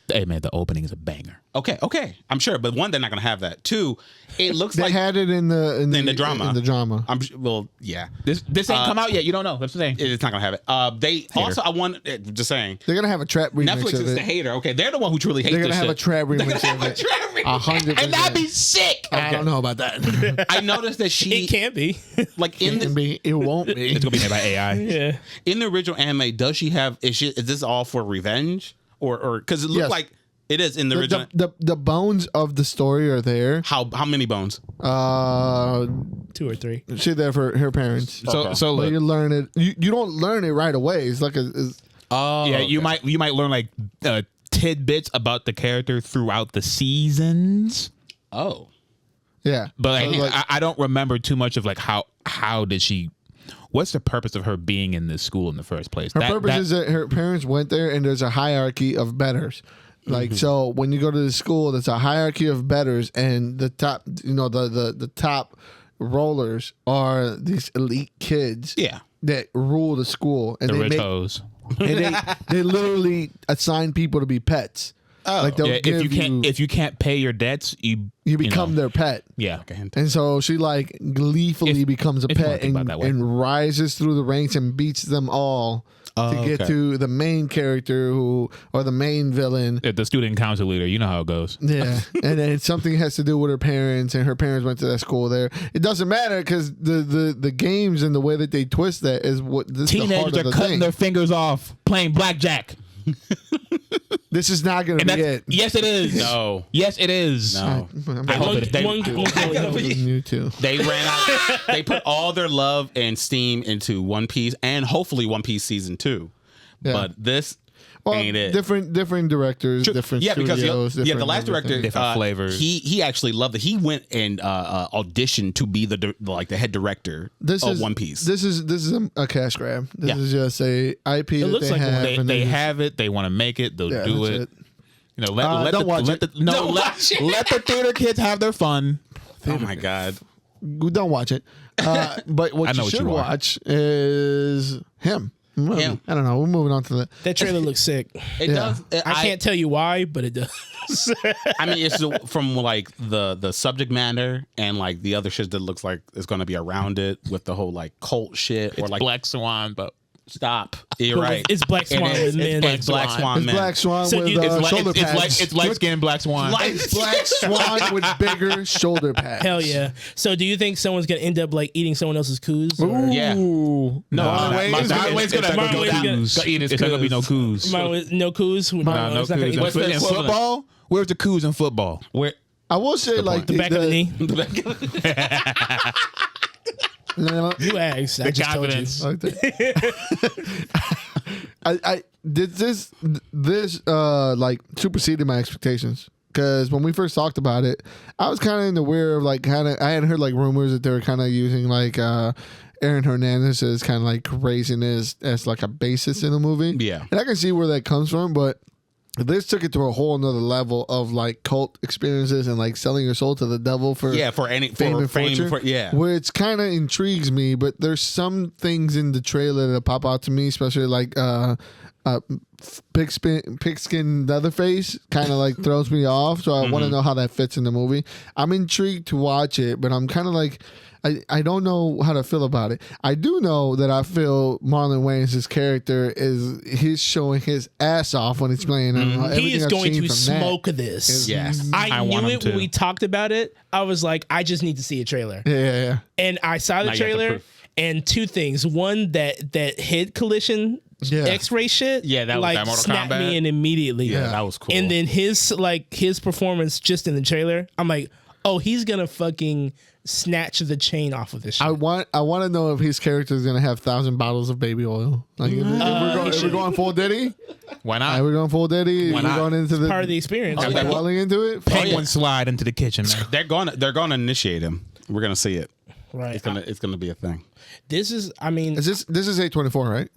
Hey, man, the opening is a banger. Okay. I'm sure. But one, they're not going to have that. Two, it looks they like... had it in the drama. In the drama. Yeah. This ain't come out yet. You don't know. That's the thing. It's not going to have it. They also... Just saying. They're going to have a trap remix Netflix of is it. the hater. Okay, they're the one who truly hates They're this going to have a trap remix of it. 100%. And that'd be sick. I don't know about that. I noticed that It can't be. like in the... It won't be. It's gonna be made by AI. Yeah. In the original anime, does she have... Is this all for revenge? Or because it looked Yes. like it is in the original... The bones of the story are there. How many bones? 2 or 3. She's there for her parents. So But look, you learn it. You don't learn it right away. It's like you might learn like tidbits about the character throughout the seasons. Oh. yeah. But So, like, I don't remember too much of like how did she. What's the purpose of her being in this school in the first place? her purpose is that her parents went there, and there's a hierarchy of betters. Like so, when you go to the school, there's a hierarchy of betters, and the top, the top rollers are these elite kids. Yeah. That rule the school, and the they rich make, hoes. and they literally assign people to be pets. Oh. Like they'll Yeah, give if you can't pay your debts, you become their pet. Yeah. And so she like gleefully becomes a if you wanna pet think about it that way. and rises through the ranks and beats them all to get to the main character or the main villain. The student council leader, you know how it goes. Yeah, and then something has to do with her parents, and her parents went to that school there. It doesn't matter because the games and the way that they twist that is what this is the heart Teenagers of are the cutting thing. their fingers off playing blackjack. This is not going to be it. Yes, it is. No. Yes, it is. No. I hope it. You too. They ran out. They put all their love and steam into One Piece and hopefully One Piece season 2. Yeah. But this Well, ain't it. different directors, different because studios. the last director, Different flavors. He actually loved it. He went and auditioned to be the head director of One Piece. This is a cash grab. This Yeah. is just a IP that looks they like have. They and have it. They want to make it. They'll do that's it. You know, let don't watch it. the theater kids have their fun. Oh my god! Don't watch it. But what I know you what should you are. watch is him. Him. I don't know. We're moving on to that. That trailer looks sick. It does. I can't tell you why, but it does. I mean, it's from like the subject matter and like the other shit that looks like it's going to be around it with the whole like cult shit or like Black Swan, but stop. You're right. It's Black Swan It is. with men. It's Black Swan It's men. Black Swan So with you- it's shoulder pads. it's light skinned Black Swan. It's Black Swan with bigger shoulder pads. Hell yeah. So do you think someone's going to end up like eating someone else's coos? Or? Yeah. Ooh. No, Marlon Wayne's gonna Marlon go Wayne's coos. It's not gonna be no coos. No coos? No It's not gonna coos. eat What's the In equivalent? football, where's the coos in football? Where I will say like the back of the knee. No, You asked. I just told you. confidence. like that. I did this like superseded my expectations because when we first talked about it, I was kind of in the weird of like I had heard like rumors that they were kind of using like Aaron Hernandez is kind of like raising it as like a basis in the movie. Yeah. And I can see where that comes from, but this took it to a whole nother level of like cult experiences and like selling your soul to the devil for fame and fortune, which kind of intrigues me. But there's some things in the trailer that pop out to me, especially like pigskin Leatherface kind of like throws me off. So I want to know how that fits in the movie. I'm intrigued to watch it, but I'm kind of like, I don't know how to feel about it. I do know that I feel Marlon Wayans' character he's showing his ass off when he's playing. He is going to smoke this. Yes. I knew it when we talked about it. I was like, I just need to see a trailer. Yeah. And I saw the trailer, and two things. One, that head collision X-ray shit. Yeah, that was like that Mortal snapped Kombat. me in immediately. Yeah, that was cool. And then his performance just in the trailer, I'm like, oh, he's gonna fucking snatch the chain off of this shit. I want to know if his character is gonna have 1,000 bottles of baby oil. Like, if we're going full Diddy. Why not? We're going full Diddy. Why not? Going into the part of the experience. Are they rolling into it? Penguin slide into the kitchen, man. They're gonna initiate him. We're gonna see it. Right. It's gonna be a thing. This is, I mean, This is A24, right?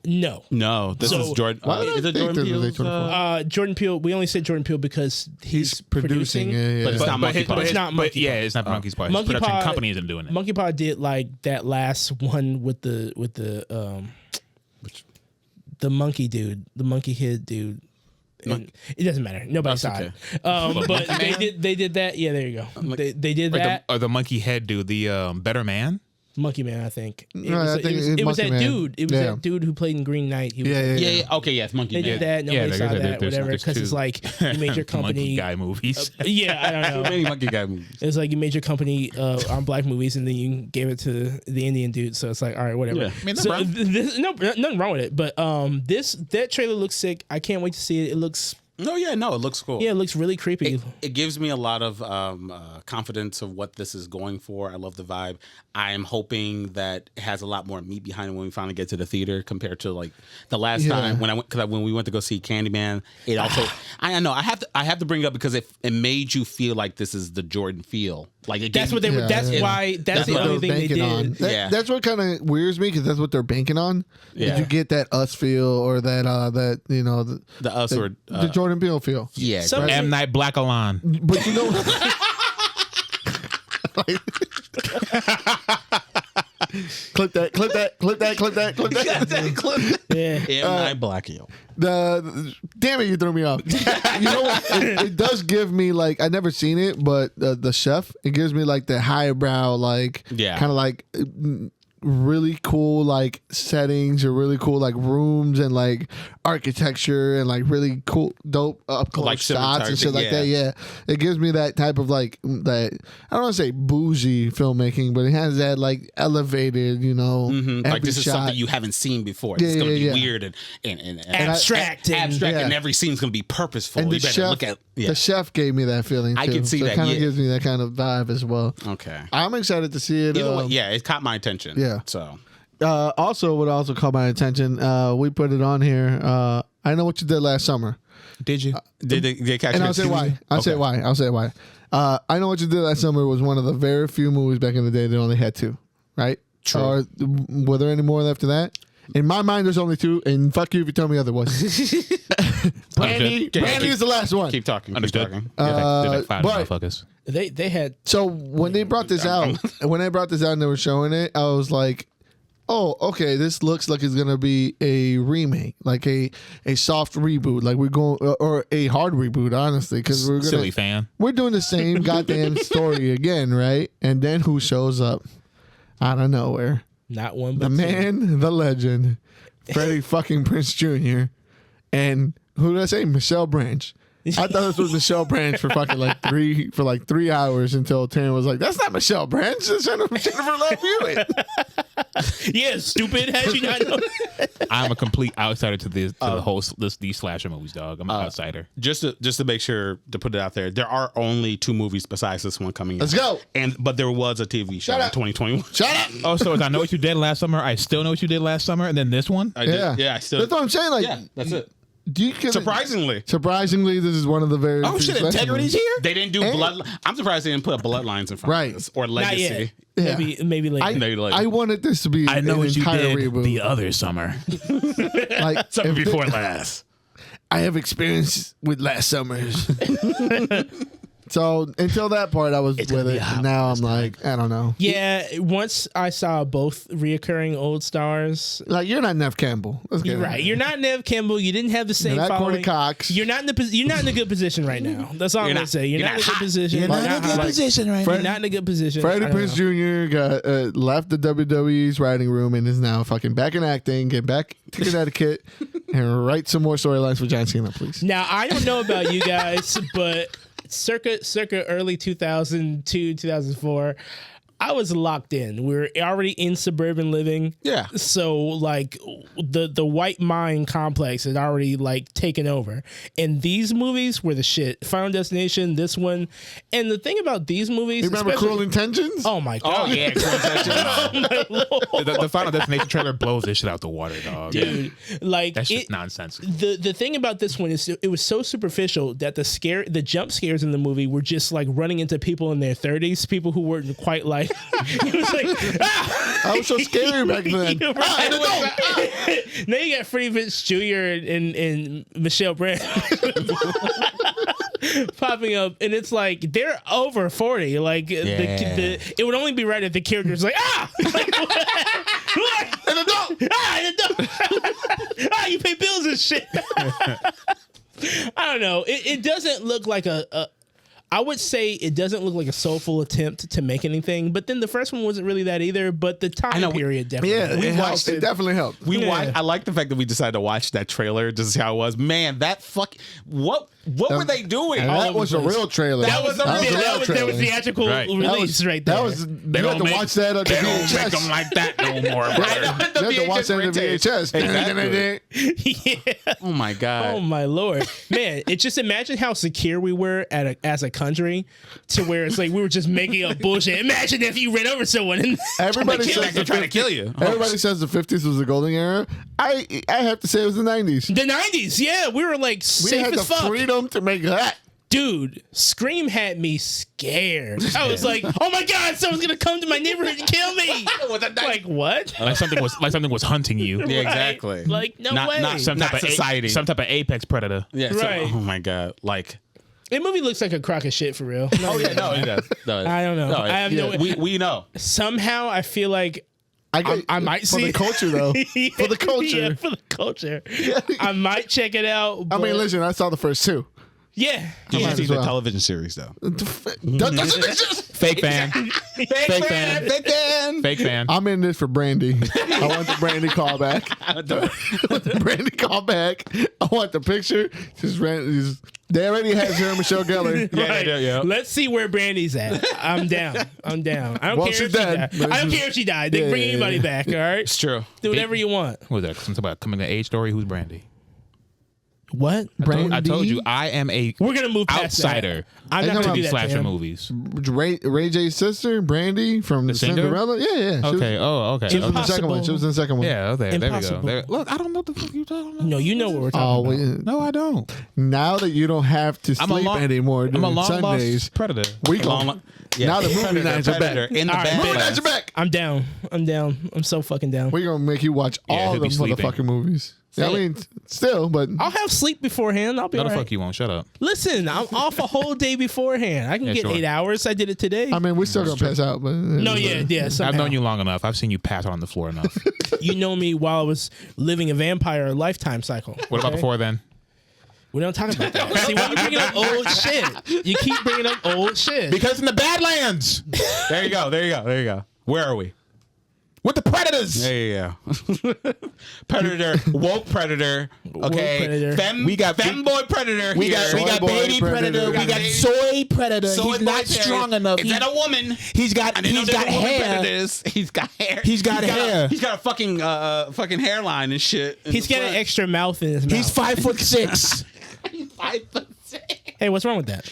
no. This is Jordan. Why did Is I it think Jordan this was Peele's? A24? Jordan Peele. We only said Jordan Peele because he's producing. Yeah. But it's not Monkey Paw. It's not Monkey Paw. Yeah, it's not Monkey's Paw. Monkey Production Paw- company isn't doing it. Monkey Paw did like that last one with the monkey dude, the monkey head dude. And it doesn't matter. Nobody saw it. But they did that. Yeah, there you go. They did that. Or the monkey head dude, the Better Man. Monkey Man, I think. I think It was Monkey that Man. dude. It was that dude who played in Green Knight. He was Yeah. Okay. Yes. Monkey They Man. did that. Nobody saw that. Whatever. there's Because it's two like you made your company. Monkey guy movies. Yeah, I don't know. Many monkey guy movies. It's like you made your company on black movies, and then you gave it to the Indian dude. So it's like, all right, whatever. Yeah. I mean, So nothing wrong with it. But that trailer looks sick. I can't wait to see it. It looks It looks cool. it looks really creepy. It gives me a lot of confidence of what this is going for. I love the vibe. I am hoping that it has a lot more meat behind it when we finally get to the theater compared to like the last time when we went to go see Candyman. It also I know I have to bring it up because it made you feel like this is the Jordan feel. Like it That's what they were. That's why. That's the only thing they did. That's what kind of weirds me because that's what they're banking on. Yeah. Did you get that Us feel or that the Us or the Jordan Peele feel? yeah. Some- M. Night Black-Alon. But you know. Clip that. Yeah. M. Black Heel. Damn it, you threw me off. You know what? It does give me like I never seen it, but the chef, it gives me like the highbrow, like kind of like really cool like settings or really cool like rooms and like architecture and like really cool dope up close Like shots and cinematography, shit like that. Yeah, it gives me that type of like that. I don't want to say bougie filmmaking, but it has that like elevated, Like this is shot. something you haven't seen before. Yeah, It's gonna yeah, be yeah. weird and Abstract. and every scene's gonna be purposeful. And You better look at the chef gave me that feeling. I too. can see so that, It kind of yeah. gives me that kind of vibe as well. Okay. I'm excited to see it. Either way, it caught my attention. Yeah. So Also, what also caught my attention, we put it on here. I Know What You Did Last Summer. Did you? did they catch And it? I'll say why. I'll say why. I Know What You Did Last Summer was one of the very few movies back in the day that only had two, right? True. Or were there any more after that? In my mind, there's only two, and fuck you if you tell me otherwise. Brandy is the last one. Keep talking. Understood. Keep talking. They're like five but- motherfuckers. They had. So when they brought this out, and they were showing it, I was like, oh, okay, this looks like it's gonna be a remake, like a soft reboot, like we're going or a hard reboot, honestly, because we're gonna Silly fan. we're doing the same goddamn story again, right? And then who shows up out of nowhere? Not one, The but man, the legend, Freddie fucking Prinze Jr. And who did I say? Michelle Branch. I thought this was Michelle Branch for fucking like 3 hours until Taryn was like, "That's not Michelle Branch. It's Jennifer Love Hewitt." yeah, stupid. Had you not known? I'm a complete outsider to the whole these slasher movies, dog. I'm an outsider. Just to make sure to put it out there are only 2 movies besides this one coming. Let's go. But there was a TV show in 2021. Shut up. Oh, so I Know What You Did Last Summer. I Still Know What You Did Last Summer, and then this one. I did. Yeah. I still. That's what I'm saying. Like, Yeah. That's it. Do you get Surprisingly. Surprisingly, this is one of the very. Oh shit, Integrity's here. They didn't do blood. I'm surprised they didn't put Bloodlines in front of this. Or Not yet. Legacy. Yeah. Maybe later. I wanted this to be an entire reboot. the other summer. Like Summer before last. I have experience with last summers. So until that part, I was with it. And now I'm like, I don't know. Yeah, once I saw both reoccurring old stars. Like you're not Nev Campbell. Let's get You're it. right. You're not Nev Campbell. You didn't have the same You're not following. Courtney Cox. You're not in a good position right now. That's all I'm gonna say. You're not in a good position. You're not in a good hot. position right You're not in a good position. Freddie I don't Prinze know. Jr. got left the WWE's writing room and is now fucking back in acting. Get back to Connecticut and write some more storylines for John Cena, please. Now I don't know about you guys, but circa early 2002, 2004, I was locked in. We were already in suburban living. Yeah. So like the white mind complex had already like taken over. And these movies were the shit. Final Destination, this one. And the thing about these movies, You remember especially- Cruel Intentions? Oh my god. Oh, yeah. Oh my lord. The Final Destination trailer blows this shit out the water, dog. Dude, like That's just nonsense. The thing about this one is it was so superficial that the jump scares in the movie were just like running into people in their 30s, people who weren't quite like it was like I was so scary back then. You're right. Now you got Freddie Prinze Jr. and Michelle Brandt popping up, and it's like they're over 40. Like it would only be right if the character's like an adult, an adult. You pay bills and shit. I don't know. It doesn't look like I would say it doesn't look like a soulful attempt to make anything, but then the first one wasn't really that either. But the time period definitely. Yeah, helped. it helped. It definitely helped. Watched, I like the fact that we decided to watch that trailer just to see how it was. Man, that what were they doing? And that was a real trailer. That was there was theatrical Right. release right there. That was you had to watch that on the They don't VHS. make them like that no more, You brother. had to watch that on the VHS. Exactly. yeah. Oh my god. Oh my lord, man! It just imagine how secure we were as a country, to where it's like we were just making up bullshit. Imagine if you ran over someone and Everybody says They're trying to kill you. Everybody says the 50s was the golden era. I have to say it was the 90s. the 90s. Yeah, we were like We safe had as the fuck. freedom to make that. Dude, Scream had me scared. I was like, "Oh my god, someone's gonna come to my neighborhood and kill me!" Like what? Like something was hunting you. Yeah, Right. exactly. Like no Not- way. not Some Not type of society. some type of apex predator. Yeah. Right. Oh my god. Like. That movie looks like a crock of shit for real. Oh yeah. No, it does. No, I don't know. No, I have no. We know. Somehow I feel like I might for see the it. culture though. For the culture. Yeah, for the culture. I might check it out. I But mean, listen, I saw the first two. yeah. You might should see as the well. television series though. Fake fan. Fake fan. Fake fan. Fake fan. I'm in this for Brandy. I want the Brandy callback. I want the Brandy callback. I want the picture. They already had Sarah Michelle Gellar. Right. yeah. Let's see where Brandy's at. I'm down. I don't Well, care if she's she dead, died. but I don't she's- care if she died. They Yeah, bring yeah, anybody yeah. back. All right. It's true. Do whatever you want. What was that? Something about coming to age story? Who's Brandy? What? I told you I am a We're gonna move past outsider that. I'm Hey, not come gonna on. do that to slasher him. movies. Ray J's sister, Brandy from the singer? Cinderella. Yeah. She Okay. Okay. was in the Impossible. second one. She was in the second one. Yeah. Okay. There we Impossible. go. Look, I don't know what the fuck you talking about. No, you know what we're Oh, talking about. wait. No, I don't. Now that you don't have to I'm a sleep long, anymore I'm a during long Sundays, lost predator. we Long- go. Yeah. Now the movie nights are Predator back. in the All right, band. movie Nights are back. I'm down. I'm so fucking down. We're gonna make you watch Yeah, all he'll of be them sleeping. motherfucking movies. I mean, still, but I'll have sleep beforehand. I'll be No, all the right. fuck you won't. Shut up. Listen, I'm off a whole day beforehand. I can Yeah, get sure. 8 hours. I did it today. I mean, we're still gonna pass out. But no, yeah. Somehow. I've known you long enough. I've seen you pass out on the floor enough. You know me while I was living a vampire lifetime cycle. What about okay? before then? We don't talk about that. See, why you bringing up old shit? You keep bringing up old shit. Because in the Badlands. There you go. Where are we? With the Predators. There you go. Predator, woke predator. Okay, predator. We got femboy predator. We here. got Soy boy baby predator. predator. We got soy predator. Soy He's boy not predator. strong enough. Is that a woman? He's got I didn't know there were woman hair. predators. He's got hair. He's got hair. He's got a fucking hairline and shit. in He's the got an front. extra mouth in his mouth. He's 5'6". He's 5'6". Hey, what's wrong with that?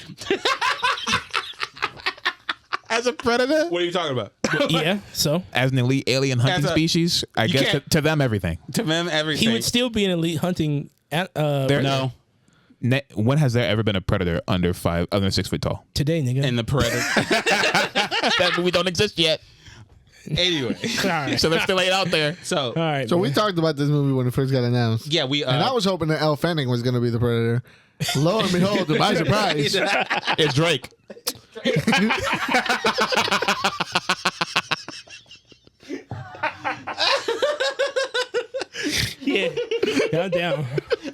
As a predator, What are you talking about? Yeah, so as an elite alien hunting As a- species, I you guess can't- to them everything. To them, everything. he would still be an elite hunting No. When has there ever been a predator under 6 foot tall? Today, nigga. And the Predator. That movie don't exist yet. Anyway. All right. So they're still ain't out there. So, All right. So man. we talked about this movie when it first got announced. yeah, we. And I was hoping that Elle Fanning was going to be the Predator. Lo and behold, to my surprise, It's Drake. Yeah, I'm down.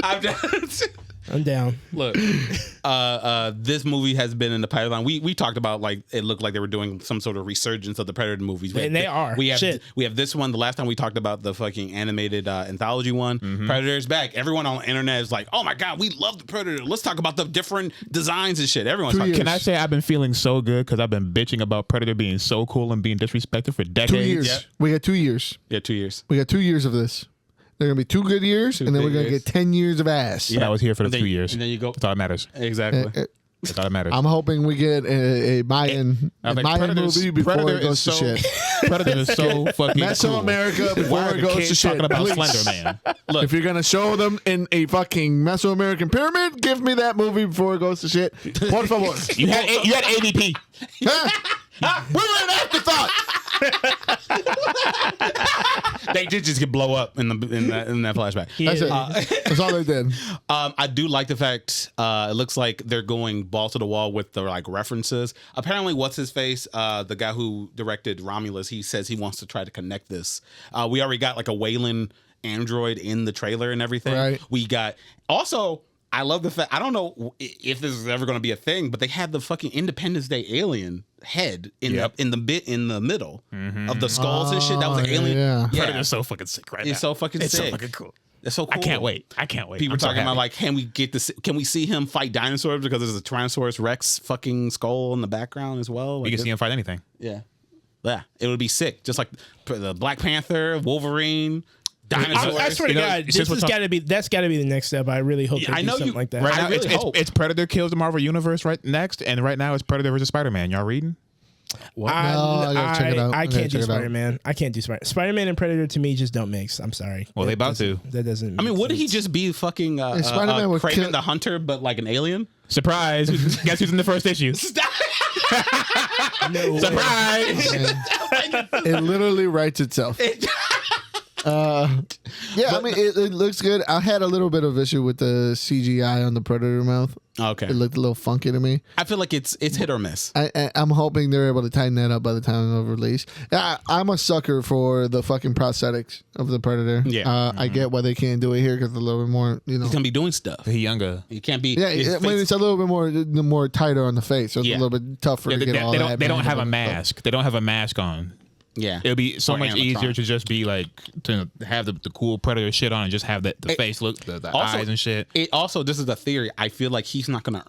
I'm just. I'm down. Look, this movie has been in the pipeline. We talked about like it looked like they were doing some sort of resurgence of the Predator movies. And they are. We have Shit. we have this one. The last time we talked about the fucking animated anthology one, Predator's back. Everyone on the internet is like, "Oh my god, we love the Predator. Let's talk about the different designs and shit." Everyone's talking. Can I say I've been feeling so good because I've been bitching about Predator being so cool and being disrespected for decades? 2 years. Yep. We got 2 years. Yeah, 2 years. We got 2 years of this. They're going to be 2 good years, and then we're good going to years. get 10 years of ass. But I was here for the And then- 2 years. and then you go- That's all that matters. Exactly. That's all that matters. I'm hoping we get a Mayan, I was like, Mayan Predator's- movie before Predator it goes to is so- shit. Predator is so fucking Mesoamerica cool. before Why are it the goes kids to shit. talking about Please. Slender Man? Look, If you're going to show them in a fucking Mesoamerican pyramid, give me that movie before it goes to shit. Por favor. You had AVP. Huh? We were an afterthought. they did just get blow up in that flashback. That's it. That's all they did. I do like the fact it looks like they're going balls to the wall with the like references. Apparently, what's his face? The guy who directed Romulus, he says he wants to try to connect this. We already got like a Wayland android in the trailer and everything. Right. We got also. I love the fact. I don't know if this is ever going to be a thing, but they had the fucking Independence Day alien head in the middle of the skulls and shit. That was an alien. Yeah. Predator's so fucking sick right now. It's so fucking It's sick. so fucking cool. It's so cool. I can't wait. People I'm so talking about happy. like, can we get this? Can we see him fight dinosaurs because there's a Tyrannosaurus Rex fucking skull in the background as well? Like You can see him fight anything. Yeah, it would be sick. Just like the Black Panther, Wolverine, dinosaurs. I swear to You know, God, it's this just has got to be. That's got to be the next step. I really hope Yeah, they I do know something you- like that. Right I now, really hope. it's Predator kills the Marvel Universe right next, and right now it's Predator versus Spider-Man. Y'all reading? No, I gotta check it out. I I gotta can't do check it out. Spider-Man. I can't do Spider-Man and Predator to me just don't mix. I'm sorry. Well, they about to. That doesn't. I mean, make wouldn't he sense. just be fucking Spider-Man would Kraven kill- the Hunter, but like an alien? Surprise! Guess who's in the first issue? No way. Surprise! It literally writes itself. Yeah, I mean, it looks good. I had a little bit of issue with the CGI on the Predator mouth. Okay, It looked a little funky to me. I feel like it's hit or miss. I'm hoping they're able to tighten that up by the time of release. I'm a sucker for the fucking prosthetics of the Predator. Yeah. I get why they can't do it here because it's a little bit more, He's gonna be doing stuff. He younger. He can't be. Yeah, his I mean, face- it's a little bit more tighter on the face, so it's Yeah. a little bit tougher Yeah, to get all that. they don't have a mandible stuff. mask. They don't have a mask on. yeah. It'll be so Or much easier animatronic. to just be like to have the cool Predator shit on and just have the face look, the Also, eyes and shit. It also, this is the theory. I feel like he's not gonna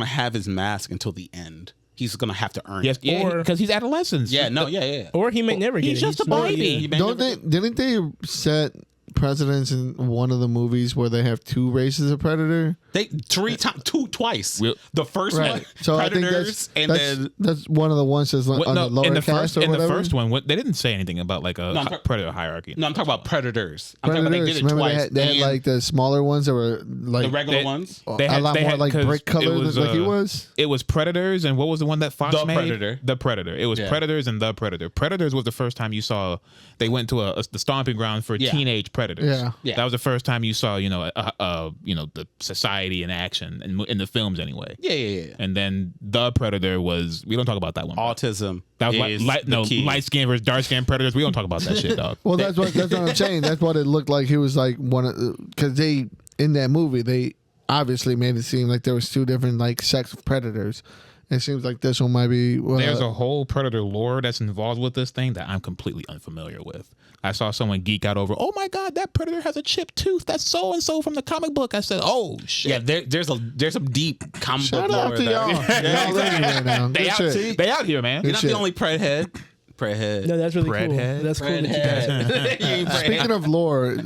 have his mask until the end. He's gonna have to earn Yes, it. Or- because he's adolescent. Yeah, no, yeah. Or he may never get He's it. just a might be baby. He may Don't never- they? Didn't they set precedents in one of the movies where they have 2 races of Predator? They twice. We'll- The first one, So I think Predators, and that's, then that's one of the ones that's on the lower in the cast first or in the whatever. first one, they didn't say anything about like a No, I'm talk- Predator hierarchy. no, I'm talking about Predators. I'm talking about they Predators. did it Remember twice. they had and like the smaller ones that were like the regular they- ones. They a lot more like 'cause brick color it was, like he was. It was Predators, and what was the one that Fox The made? Predator. The Predator. It was Yeah. Predators and The Predator. Predators was the first time you saw they went to the stomping ground for Yeah. teenage predators. Yeah. That was the first time you saw the society in action in the films anyway. Yeah. And then The Predator was we don't talk about that one. Autism. That was is the key. light skin versus dark skin predators. We don't talk about that shit, dog. Well, that's what I'm saying. That's what it looked like. He was like one of because they in that movie they obviously made it seem like there was 2 different like sects of predators. It seems like this one might be. There's a whole predator lore that's involved with this thing that I'm completely unfamiliar with. I saw someone geek out over, oh my god, that predator has a chipped tooth. That's so and so from the comic book. I said, oh shit. Yeah, there's some deep comic book Shout lore out to there. y'all. Y'all ready right now. Good shit. They out here, man. You're not shit. the only Pred head. Predhead. No, that's really cool. Predhead? That's cool that you guys. Speaking of lore,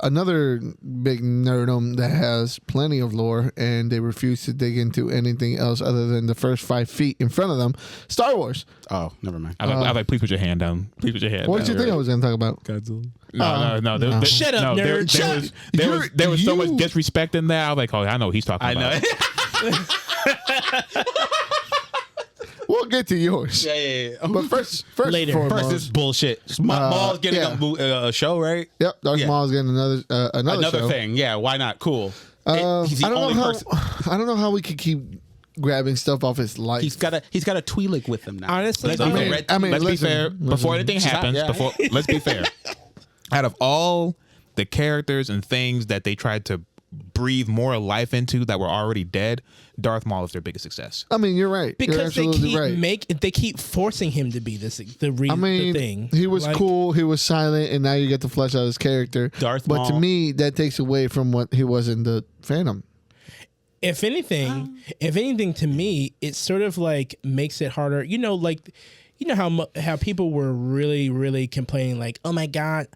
another big nerdum that has plenty of lore and they refuse to dig into anything else other than the first 5 feet in front of them. Star Wars. Oh, never mind. I was like, please put your hand down. Please put your hand What down. did you think I was going to talk about? Godzilla. No. Shut up, nerd. There was so much disrespect in there. I was like, oh, I know what he's talking about. We'll get to yours. Yeah. But first Later. and foremost, First, this bullshit. Maul's getting a show, right? Yep, Darth Maul is getting another show. thing. Yeah, why not? Cool. He's the I don't only know how. person. I don't know how we could keep grabbing stuff off his life. He's got a Twi'lek with him now. Honestly, Like, Let's be fair. Before anything happens, let's be fair. Out of all the characters and things that they tried to breathe more life into that were already dead, Darth Maul is their biggest success. I mean, you're right. You're because they absolutely keep they keep forcing him to be this the thing. He was cool. He was silent, and now you get to flesh out his character. Darth but to Maul. me, that takes away from what he was in the Phantom. If anything, to me, it sort of like makes it harder. You know, like. You know how people were really, really complaining, like, oh my God,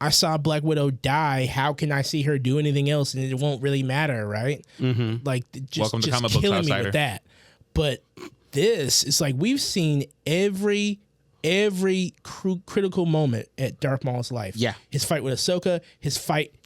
I saw Black Widow die. How can I see her do anything else? And it won't really matter, right? Mm-hmm. Like, just killing me with that. But this is like, we've seen every critical moment at Darth Maul's life. Yeah. His fight with Ahsoka,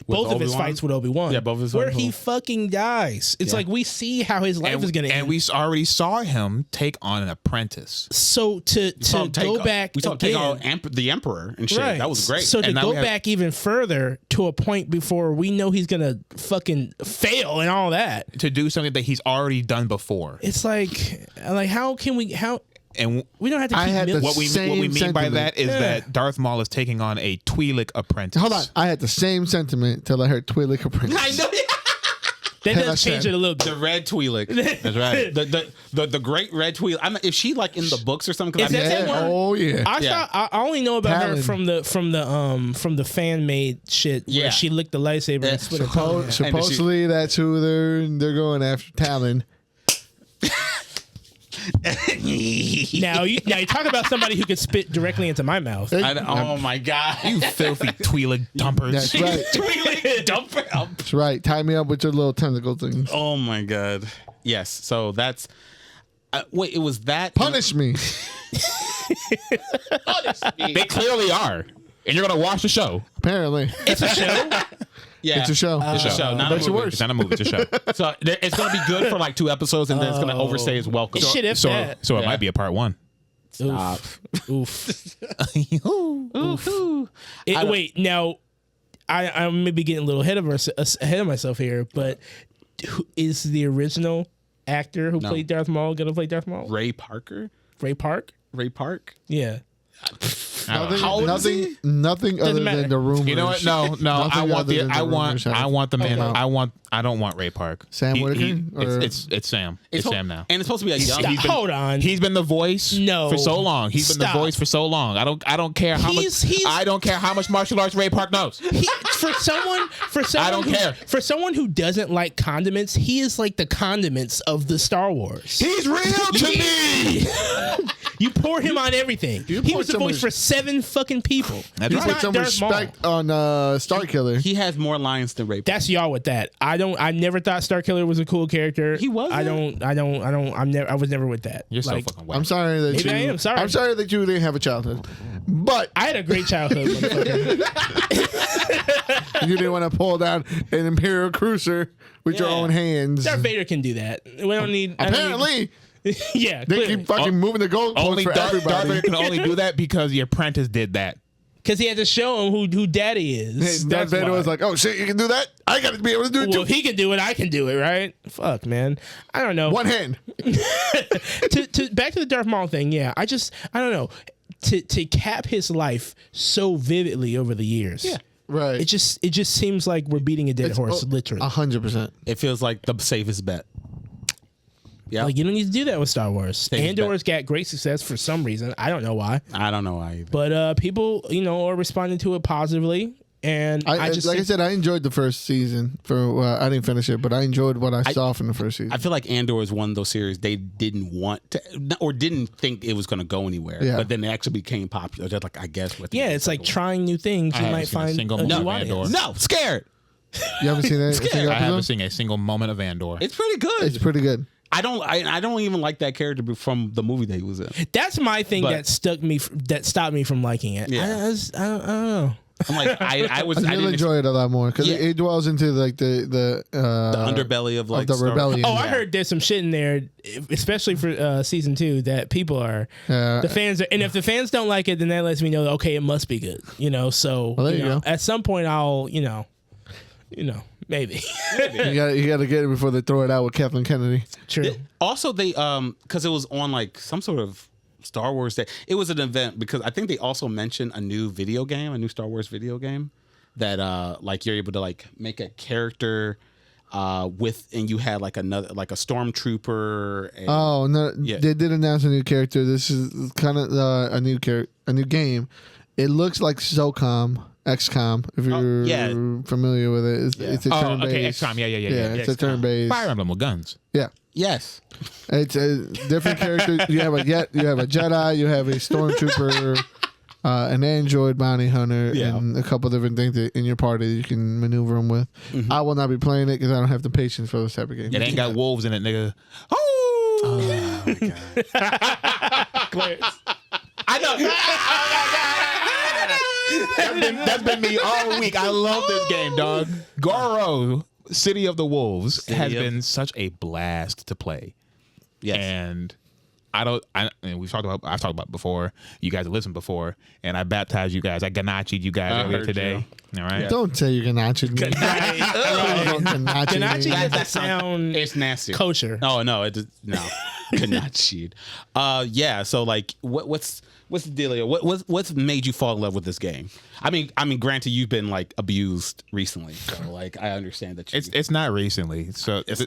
both of his fights with Obi-Wan. Yeah, both of his where fights. he fucking dies. It's like we see how his life is going to end. And we already saw him take on an apprentice. So to go back we saw him take again, on the Emperor and shit. right. That was great. So to And now go we have- back even further to a point before we know he's going to fucking fail and all that. To do something that he's already done before. It's like how can we And we don't have to I keep had the what we mean by that is that Darth Maul is taking on a Twi'lek apprentice. Hold on. I had the same sentiment till I heard Twi'lek apprentice. I know. that does change it a little bit. The red Twi'lek. That's right. The great red Twi'lek. Is she like in the books or something? 'Cause Is that I've that seen one? her. Oh yeah. I only know about her Talon. from the fan made shit Yeah. where she licked the lightsaber and split her tongue. Supposedly that's who they're going after. Talon. Now you talk about somebody who could spit directly into my mouth. Oh my God. You filthy Twi'lek dumpers. That's right. Twi'lek dumper. That's right. Tie me up with your little tentacle things. Oh my God. Yes. So that's. Wait, it was that. Punish me. They clearly are. And you're going to watch the show. Apparently. It's a show. Yeah. It's a show. It's a show. Not a Makes it movie. worse. It's not a movie, it's a show. So it's going to be good for like 2 episodes, and then it's going to overstay its welcome. Shit, if So that. it might be a part 1. Oof. Oof. Ooh. Wait, now I may be getting a little ahead of myself here, but is the original actor who played Darth Maul gonna play Darth Maul? Ray Parker? Ray Park? Ray Park? Yeah. How old is he? Nothing other matter. than the rumors. You know what? No. Nothing I want other than the rumors have the man. come out. I don't want Ray Park. Sam Whitaker? Or- It's Sam. It's Sam now. And it's supposed to be a young. Stop. Hold on. He's been the voice for so long. He's been Stop. the voice for so long. I don't care how much. I don't care how much martial arts Ray Park knows. For someone I don't care. For someone who doesn't like condiments, he is like the condiments of the Star Wars. He's real to me. You pour him on everything. He pour was the so voice much- for 7 fucking people. That's He's right. Put not some Darth Maul. respect on Starkiller. He has more lines than Ray Park. That's y'all with that. I never thought Starkiller was a cool character. He wasn't? I was never with that. You're so Like, fucking whack. I'm sorry that Maybe you. I am, sorry. I'm sorry that you didn't have a childhood, but I had a great childhood. motherfucker. you didn't want to pull down an Imperial cruiser with your Yeah. own hands. Darth Vader can do that. We don't need. Apparently, yeah. they Clearly. keep fucking moving the goalposts Only for Darth everybody. Vader can only do that because the apprentice did that. Because he had to show him who daddy is. Darth That's Vader why. was like, "Oh shit, you can do that. I got to be able to do it Well, too." if he can do it, I can do it, right? Fuck, man. I don't know. One hand. to back to the Darth Maul thing, yeah. I don't know. To cap his life so vividly over the years. Yeah. Right. It just seems like we're beating a dead horse, literally. 100%. It feels like the safest bet. Yeah. Like, you don't need to do that with Star Wars. Safest Andor's got great success for some reason. I don't know why. I don't know why either. But people, are responding to it positively. And I said, I enjoyed the first season. I didn't finish it, but I enjoyed what I saw from the first season. I feel like Andor is one of those series they didn't want to, or didn't think it was going to go anywhere. Yeah. But then it actually became popular. Just like, I guess. it's like trying new things. You might find a new audience. No, scared. You haven't seen that? I haven't seen a single moment of Andor. It's pretty good. It's pretty good. I don't even like that character from the movie that he was in. That's my thing that stopped me from liking it. Yeah. I don't know. I'm like, I You'll enjoy it a lot more because it dwells into like the underbelly of like the rebellion. I heard there's some shit in there, especially for season 2, that people are the fans are, and if the fans don't like it, then that lets me know okay, it must be good. So there you go. At some point I'll maybe. you gotta get it before they throw it out with Kathleen Kennedy. True. Also, they because it was on like some sort of Star Wars Day. It was an event because I think they also mentioned a new Star Wars video game that like you're able to like make a character and you had like another like a stormtrooper. And, oh no, they did announce a new character. This is kind of a new game. It looks like XCOM, if you're familiar with it. It's a turn-based. Okay, XCOM, yeah. It's a turn-based. Fire Emblem with guns. Yeah. Yes. It's a different character. You have a Jedi, you have a stormtrooper, an android bounty hunter, and a couple different things in your party that you can maneuver them with. Mm-hmm. I will not be playing it because I don't have the patience for those type of games. It ain't got wolves in it, nigga. Oh my god. I know. That's been me all week. I love this game, dog. Goro, City of the Wolves, has been such a blast to play. Yes. And I've talked about it before. You guys have listened before, and I baptized you guys. I ganachi'd you guys earlier today. All right. Yeah. Don't say you ganachi'd me. Ganachi doesn't sound. It's nasty. Kosher. Oh no, ganachi'd. Yeah. So like, what's the deal here? What's made you fall in love with this game? I mean, granted, you've been like abused recently, so like I understand that. It's not recently, so it's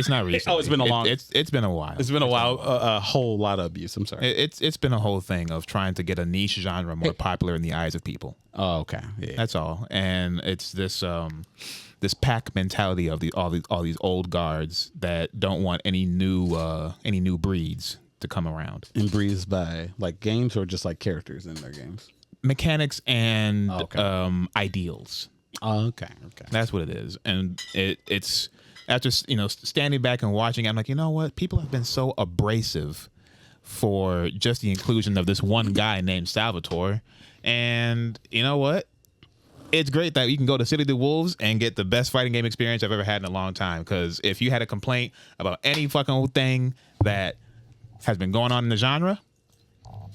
not recently. It's been a long. It's been a while. It's been a while. A whole lot of abuse. I'm sorry. It's been a whole thing of trying to get a niche genre more popular in the eyes of people. Oh, okay. Yeah. That's all, and it's this pack mentality of all these old guards that don't want any new breeds to come around. And breathes by like games or just like characters in their games? Mechanics and ideals. Oh, okay. That's what it is. And it's after standing back and watching, I'm like, you know what? People have been so abrasive for just the inclusion of this one guy named Salvatore. And you know what? It's great that you can go to City of the Wolves and get the best fighting game experience I've ever had in a long time. Because if you had a complaint about any fucking thing that has been going on in the genre,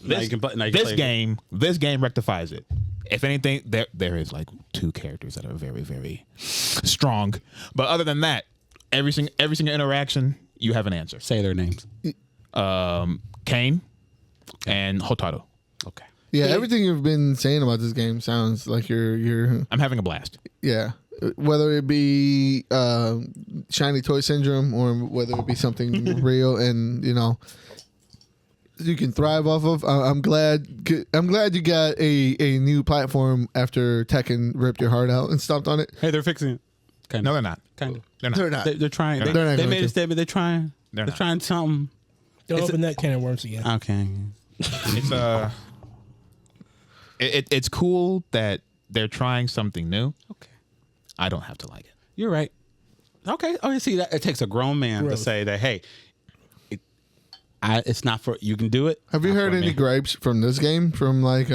this game rectifies it. If anything, there is like 2 characters that are very, very strong. But other than that, every single interaction, you have an answer. Say their names. Kane and Hotaru. Okay. Yeah, everything you've been saying about this game sounds like you're. I'm having a blast. Yeah, whether it be shiny toy syndrome or whether it be something real and you can thrive off of. I'm glad you got a new platform after Tekken ripped your heart out and stomped on it. Hey, they're fixing it. No, they're not. Kind of. They're not. They're trying. They made a statement. They're trying. They're trying something. Don't open that can of worms again. Okay. It's cool that they're trying something new. Okay. I don't have to like it. You're right. Okay. See that it takes a grown man to say that. Hey, it's not for you. Can do it. Have you heard any gripes from this game from like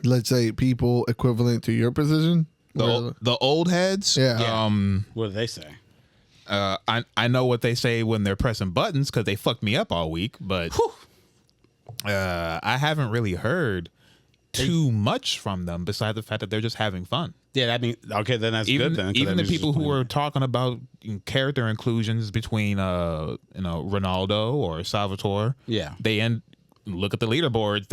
let's say people equivalent to your position? The old heads. Yeah. What do they say? I know what they say when they're pressing buttons because they fucked me up all week, but I haven't really heard too much from them besides the fact that they're just having fun. Yeah, I mean, okay, then that's good. Then even the people who are talking about character inclusions between Ronaldo or Salvatore, they look at the leaderboards.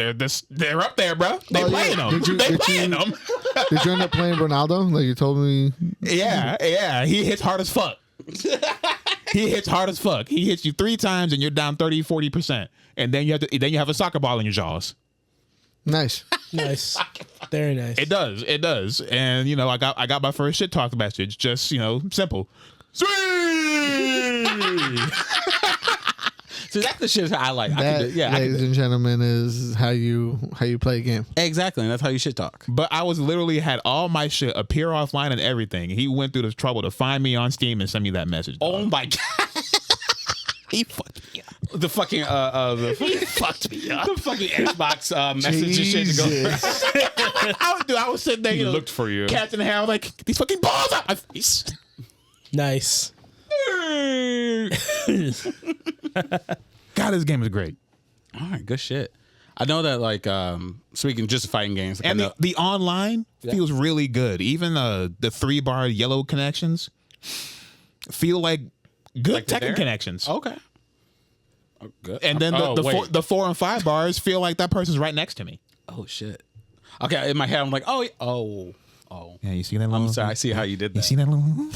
They're up there, bro. They playing them. Them. Did you end up playing Ronaldo? Like you told me. Yeah. He hits hard as fuck. He hits hard as fuck. He hits you 3 times and you're down 30-40%, and then you have a soccer ball in your jaws. Nice. Nice. Very nice. It does. And I got my first shit talk message. Just simple. Sweet. So that's the shit I like. That, ladies and gentlemen, is how you play a game. Exactly, and that's how you shit talk. But I was literally had all my shit appear offline and everything. He went through the trouble to find me on Steam and send me that message. Oh my god. He fucked me up. The fucking He fucked me up. the fucking Xbox message and shit to go. I was sitting there, looked for you. cats in the hair, like these fucking balls out my face. Nice. God, this game is great. All right, good shit. I know that, like, speaking just of fighting games, And the online feels really good. Even the 3-bar yellow connections feel like good Like they're Tekken there? connections. Okay. Oh, good. And then the 4 and 5 bars feel like that person's right next to me. Oh shit. Okay, in my head I'm like, oh. Yeah, you see that little... I'm sorry. I see how you did that. You see that little...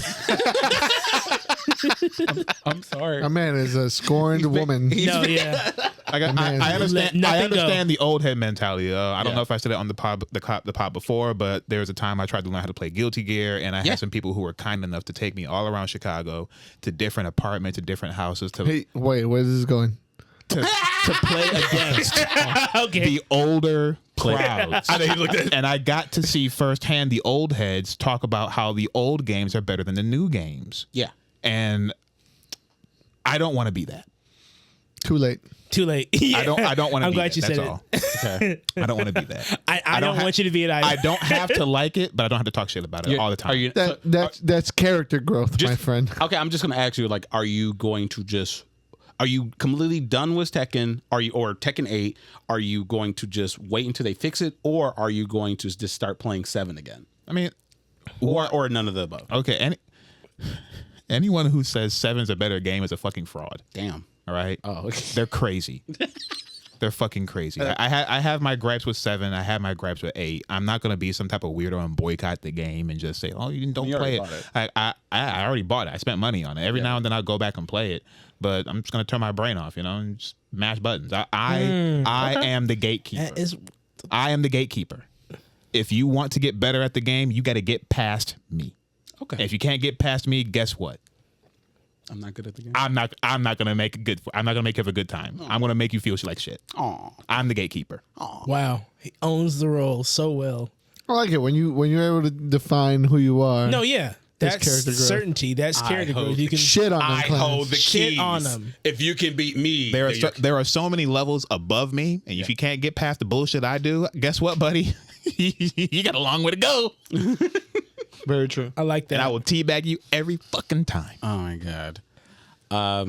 I'm sorry. A man is a scorned woman. No, yeah. I Man. understand. Let I nothing understand the old head mentality. I don't Yeah. know if I said it on the pod before, but there was a time I tried to learn how to play Guilty Gear, and I Yeah. had some people who were kind enough to take me all around Chicago to different apartments, to different houses, to Hey, wait, where's this going? to play against Okay. the older crowds. I know you looked at And I got to see firsthand the old heads talk about how the old games are better than the new games. Yeah. And I don't want to be that. Too late. Too late. Yeah. I don't want to I'm be glad that. you That's said all. Okay. I don't want to be that. I don't want you to be it either. I don't have to like it, but I don't have to talk shit about it all the time. Are you? That's character growth, my friend. Okay, I'm just gonna ask you, like, are you completely done with Tekken? Or Tekken 8? Are you going to just wait until they fix it, or are you going to just start playing 7 again, I mean, or none of the above? okay. Anyone who says 7's a better game is a fucking fraud. Damn. All right. Oh, okay. They're crazy. They're fucking crazy. I have my gripes with 7. I have my gripes with 8. I'm not gonna be some type of weirdo and boycott the game and just say, "Oh, you don't You play already it." I already bought it. I spent money on it. Every now and then I'll go back and play it, but I'm just gonna turn my brain off, and just mash buttons. I am the gatekeeper. That is- I am the gatekeeper. If you want to get better at the game, you got to get past me. Okay. If you can't get past me, guess what? I'm not good at the game. I'm not gonna make it good. I'm not gonna make it a good time. I'm gonna make you feel like shit. Aw. I'm the gatekeeper. Wow. He owns the role so well. I like it when you're able to define who you are. No, yeah. That's character growth. certainty. That's character growth. You can Shit on them. I clowns. hold the Shit keys. on 'em. If you can beat me, There are so many levels above me, and if you can't get past the bullshit I do, guess what, buddy? You got a long way to go. Very true. I like that. And I will teabag you every fucking time. Oh my god.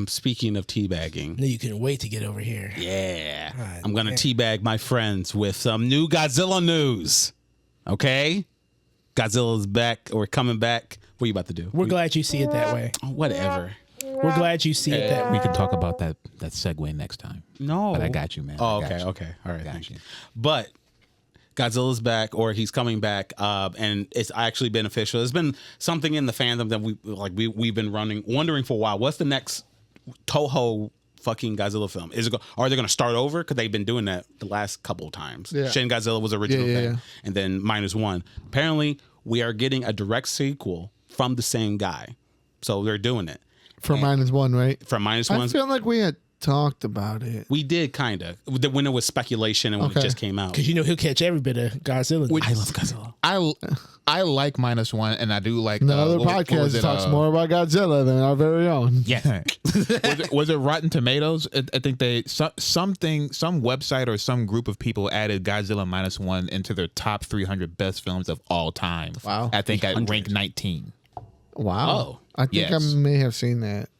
Speaking of teabagging, No, you can wait to get over here. yeah, God I'm gonna damn. teabag my friends with some new Godzilla news. Okay, Godzilla's back or coming back. What are you about to do? We're glad you see it that way. Oh, whatever. We're glad you see it that way. We can talk about that segue next time. No, But I got you, man. Oh, I got okay, you. okay, all right, Got thank you. you. But Godzilla's back, or he's coming back, and it's actually beneficial. There's been something in the fandom that we've been wondering for a while. What's the next Toho fucking Godzilla film? Are they going to start over? Because they've been doing that the last couple of times. Yeah. Shin Godzilla was the original thing, yeah. and then -1. Apparently, we are getting a direct sequel from the same guy, so they're doing it For -1, right? from I -1. feel like we had talked about it. We did kind of when it was speculation and when Okay. it just came out. Because he'll catch every bit of Godzilla. I love Godzilla. I like -1, and I do like The other what was podcast it, talks more about Godzilla than our very own. Yeah. was it Rotten Tomatoes? I think some website or some group of people added Godzilla -1 into their top 300 best films of all time. Wow. I think at rank 19. Wow. Oh, I think yes. I may have seen that.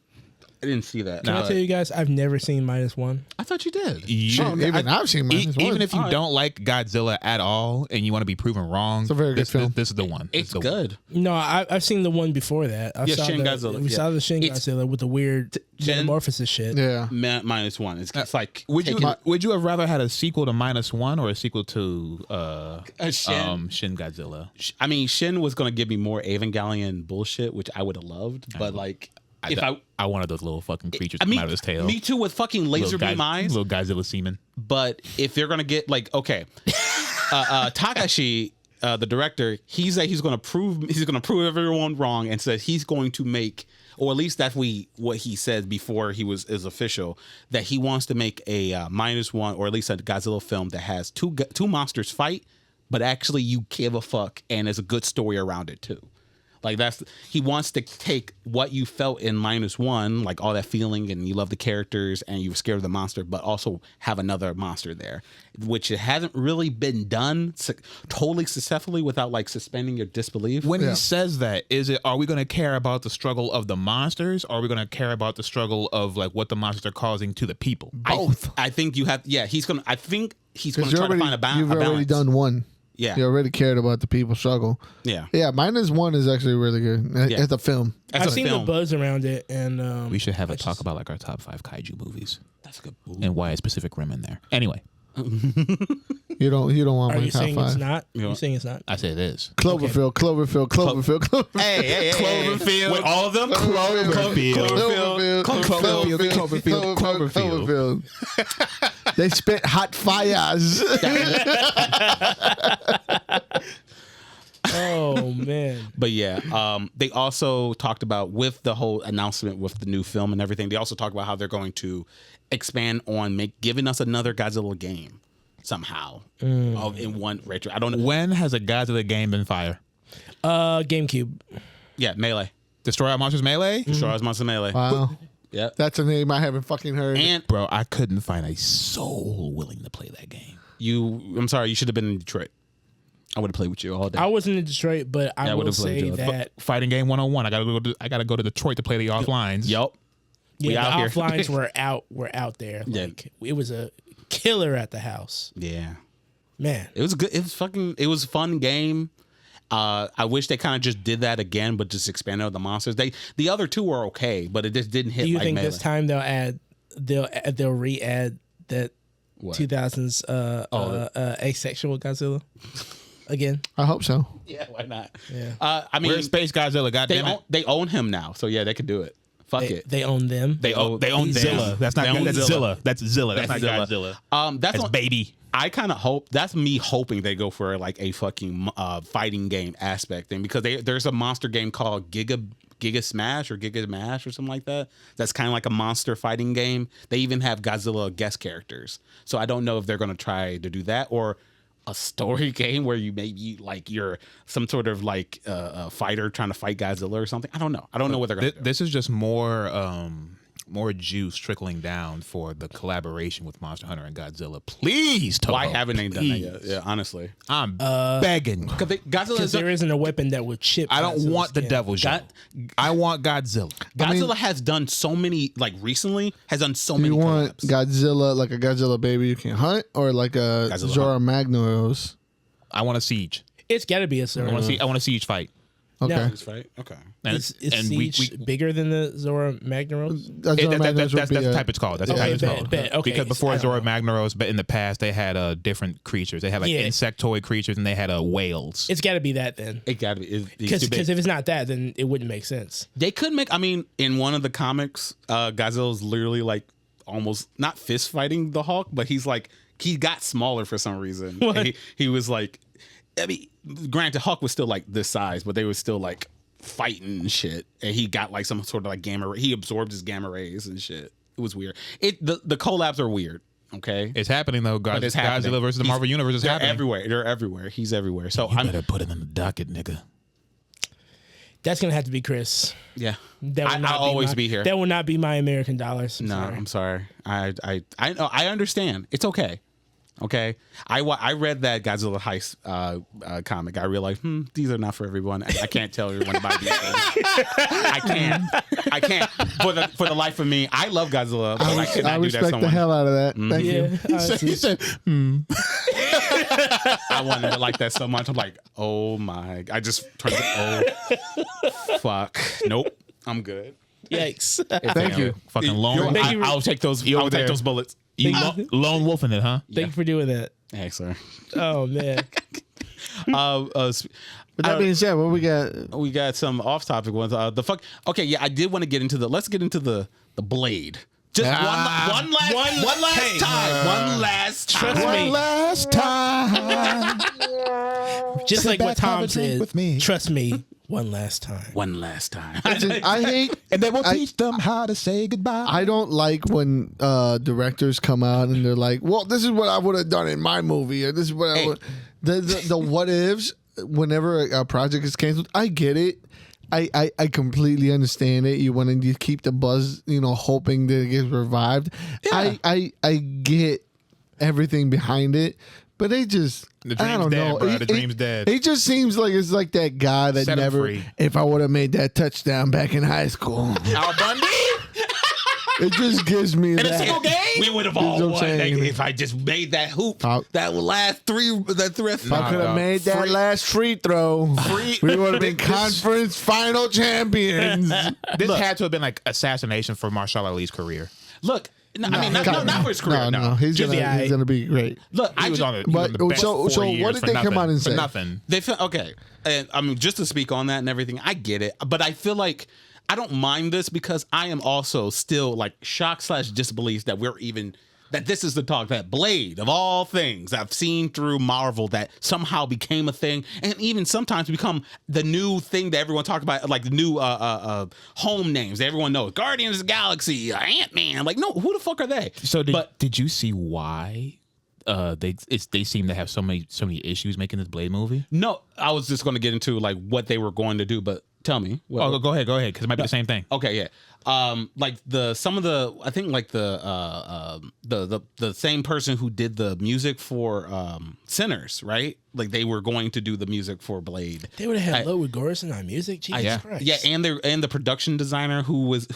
I didn't see that. Can I tell you guys, I've never seen -1. I thought you did. I've seen -1. Even if you don't like Godzilla at all and you want to be proven wrong, It's a very good film. This is the one. It's the one. good. No, I've seen the one before that. I Yeah, saw Shin the, Godzilla, We yeah. saw the Shin It's- Godzilla with the weird Shin- metamorphosis shit. Yeah. -1. It's like Would you taking- would you have rather had a sequel to -1 or a sequel to Shin? Shin Godzilla? I mean, Shin was gonna give me more Evangelion bullshit, which I would have loved. But like, I wanted those little fucking creatures I come mean, out of his tail. me too, with fucking laser beam eyes. Little Godzilla semen. But if they're gonna get like, okay, Takashi, the director, he's going to prove everyone wrong, and said he's going to make, or at least that's what he said before is official, that he wants to make a -1 or at least a Godzilla film that has two monsters fight, but actually you give a fuck and there's a good story around it too. Like he wants to take what you felt in -1, like all that feeling and you love the characters and you were scared of the monster, but also have another monster there, which it hasn't really been done totally successfully without like suspending your disbelief. When he says that, are we going to care about the struggle of the monsters, or are we going to care about the struggle of like what the monsters are causing to the people? Both. I think you have. Yeah, I think he's going to try to find a balance. You've already done one. Yeah. You already cared about the people's struggle. Yeah. Yeah, -1 is actually really good. Yeah. It's a film. I've seen the buzz around it, and we should have a talk about like our top 5 kaiju movies. That's a good. And why is Pacific Rim in there? Anyway. You don't want Are my you top saying 5. it's not? You're saying it's not? I say it is. Cloverfield. Hey. Cloverfield. With all of them? Cloverfield. They spit hot fires. Oh man. But yeah, they also talked about, with the whole announcement with the new film and everything, they also talked about how they're going to expand on giving us another Godzilla game somehow in one retro. I don't know. When has a Godzilla game been fire? GameCube. Yeah, Melee. Destroy All Monsters Melee? Destroy All Monsters Melee. Wow. Yeah. That's a name I haven't fucking heard. And Bro, I couldn't find a soul willing to play that game. I'm sorry, you should have been in Detroit. I would have played with you all day. I wasn't in Detroit, but I will say that Fighting game 101. I gotta go to Detroit to play the offlines. Yup. the out here. offlines were out there. Like it was a killer at the house. Yeah. Man. It was good. It was a fun game. I wish they kind of just did that again, but just expanded on the monsters. The other two were okay, but it just didn't hit. Do you like think Melee. this time they'll re-add that What? 2000s asexual Godzilla again? I hope so. Yeah, why not? Yeah. I mean, Where's Space Godzilla? they own him now, so yeah, they could do it. Fuck it. They own them. They own Zilla. That's not. They own That's Zilla. Zilla. That's Zilla. That's not Zilla. Godzilla. That's baby. I kind of hope that's me hoping they go for like a fucking fighting game aspect thing, because there's a monster game called Giga Smash or Giga Mash or something like that. That's kind of like a monster fighting game. They even have Godzilla guest characters. So I don't know if they're going to try to do that, or a story game where you maybe like you're some sort of like a fighter trying to fight Godzilla or something. I don't know. I don't know what they're going to do. This is just more juice trickling down for the collaboration with Monster Hunter and Godzilla. Please, Toho, Why haven't they done that please. yet? Yeah, honestly. I'm begging. Because there isn't a weapon that would chip. I don't Godzilla's want the skin. devil's show. I want Godzilla. Godzilla has done so many, like recently, has done so many You want collabs. Godzilla, like a Godzilla baby you can hunt, or like a Godzilla Zora Magnaros? I want a siege. It's got to be a I Zora. want to see each fight. Okay. No. That's right. Okay. And Is Siege bigger than the Zora Magnaros? Zora Magnaros would that's be the a- type it's called. That's the type it's called. bet. Okay. Because before I don't Zora know. Magnaros, but in the past they had different creatures. They had like Yeah. insectoid creatures, and they had whales. It's got to be that then. It got to be. Because if it's not that, then it wouldn't make sense. They could make. I mean, in one of the comics, Godzilla's literally like almost not fist fighting the Hulk, but he got smaller for some reason. What? He was like, I mean, granted, Hulk was still like this size, but they were still like fighting and shit. And he got like some sort of like gamma. He absorbed his gamma rays and shit. It was weird. The collabs are weird. Okay, It's happening though. But it's happening. Godzilla versus the Marvel Universe is they're happening. everywhere. They're everywhere. He's everywhere. So You better put it in the docket, nigga. That's gonna have to be Chris. yeah. That will not I'll always my- be here. That will not be my American dollars. I'm sorry. I know. I understand. It's okay. Okay. I read that Godzilla Heist comic. I realized these are not for everyone. I can't tell everyone to buy these things. I can't. For the life of me, I love Godzilla, but I cannot I do that. respect the hell out of that. Thank you. Yeah. He said, I wanted to like that so much. I'm like, oh my! I just turned. Fuck. Nope. I'm good. Yikes. Thank you. fucking lone. Thank you. I'll take those. You I'll over take there. those bullets. You lone wolf in it, huh? Thank you for doing that. Hey, sir. Oh man. With that being said, what we got? We got some off-topic ones. Okay, yeah, I did want to get into let's get into the blade. Just one last time. One last time. Trust me. One last time. Just Sit like what back, have Tom a drink said. with me. Trust me, one last time. One last time. I hate. And then we'll teach them how to say goodbye. I don't like when directors come out and they're like, "Well, this is what I would have done in my movie," or "This is what I would." The what ifs. Whenever a project is canceled, I get it. I completely understand it. You want to keep the buzz, hoping that it gets revived. Yeah. I get everything behind it, but they just. The I don't dream's dead, know. bro. The dream's dead. It just seems like it's like that guy that Set him never. free. If I would have made that touchdown back in high school, Al Bundy? it just gives me In that. a single game? We would have You know all what I'm won saying? if I just made that hoop. How- That last three. If I could have dog. made that last free throw, we would have been conference final champions. This had to have been like assassination for Marshall Ali's career. Look, no, I mean, not for his career. No, he's Just gonna, the he's gonna be great. Look, He was on the, he was on the But bench so 4 years what did for they come nothing, out and for say? Nothing. They feel okay, and I mean, just to speak on that and everything, I get it, but I feel like I don't mind this because I am also still like shocked / disbelief that this is the talk, that Blade of all things I've seen through Marvel that somehow became a thing and even sometimes become the new thing that everyone talks about, like the new home names that everyone knows, Guardians of the Galaxy, Ant-Man. Like, no, who the fuck are they? So did you see why they seem to have so many issues making this Blade movie? No, I was just going to get into like what they were going to do, but tell me. Oh, go ahead, because it might be the same thing. Okay, yeah. Like the same person who did the music for Sinners, right? Like they were going to do the music for Blade. They would have had Ludwig Göransson on music. Jesus Christ. Yeah, and the production designer who was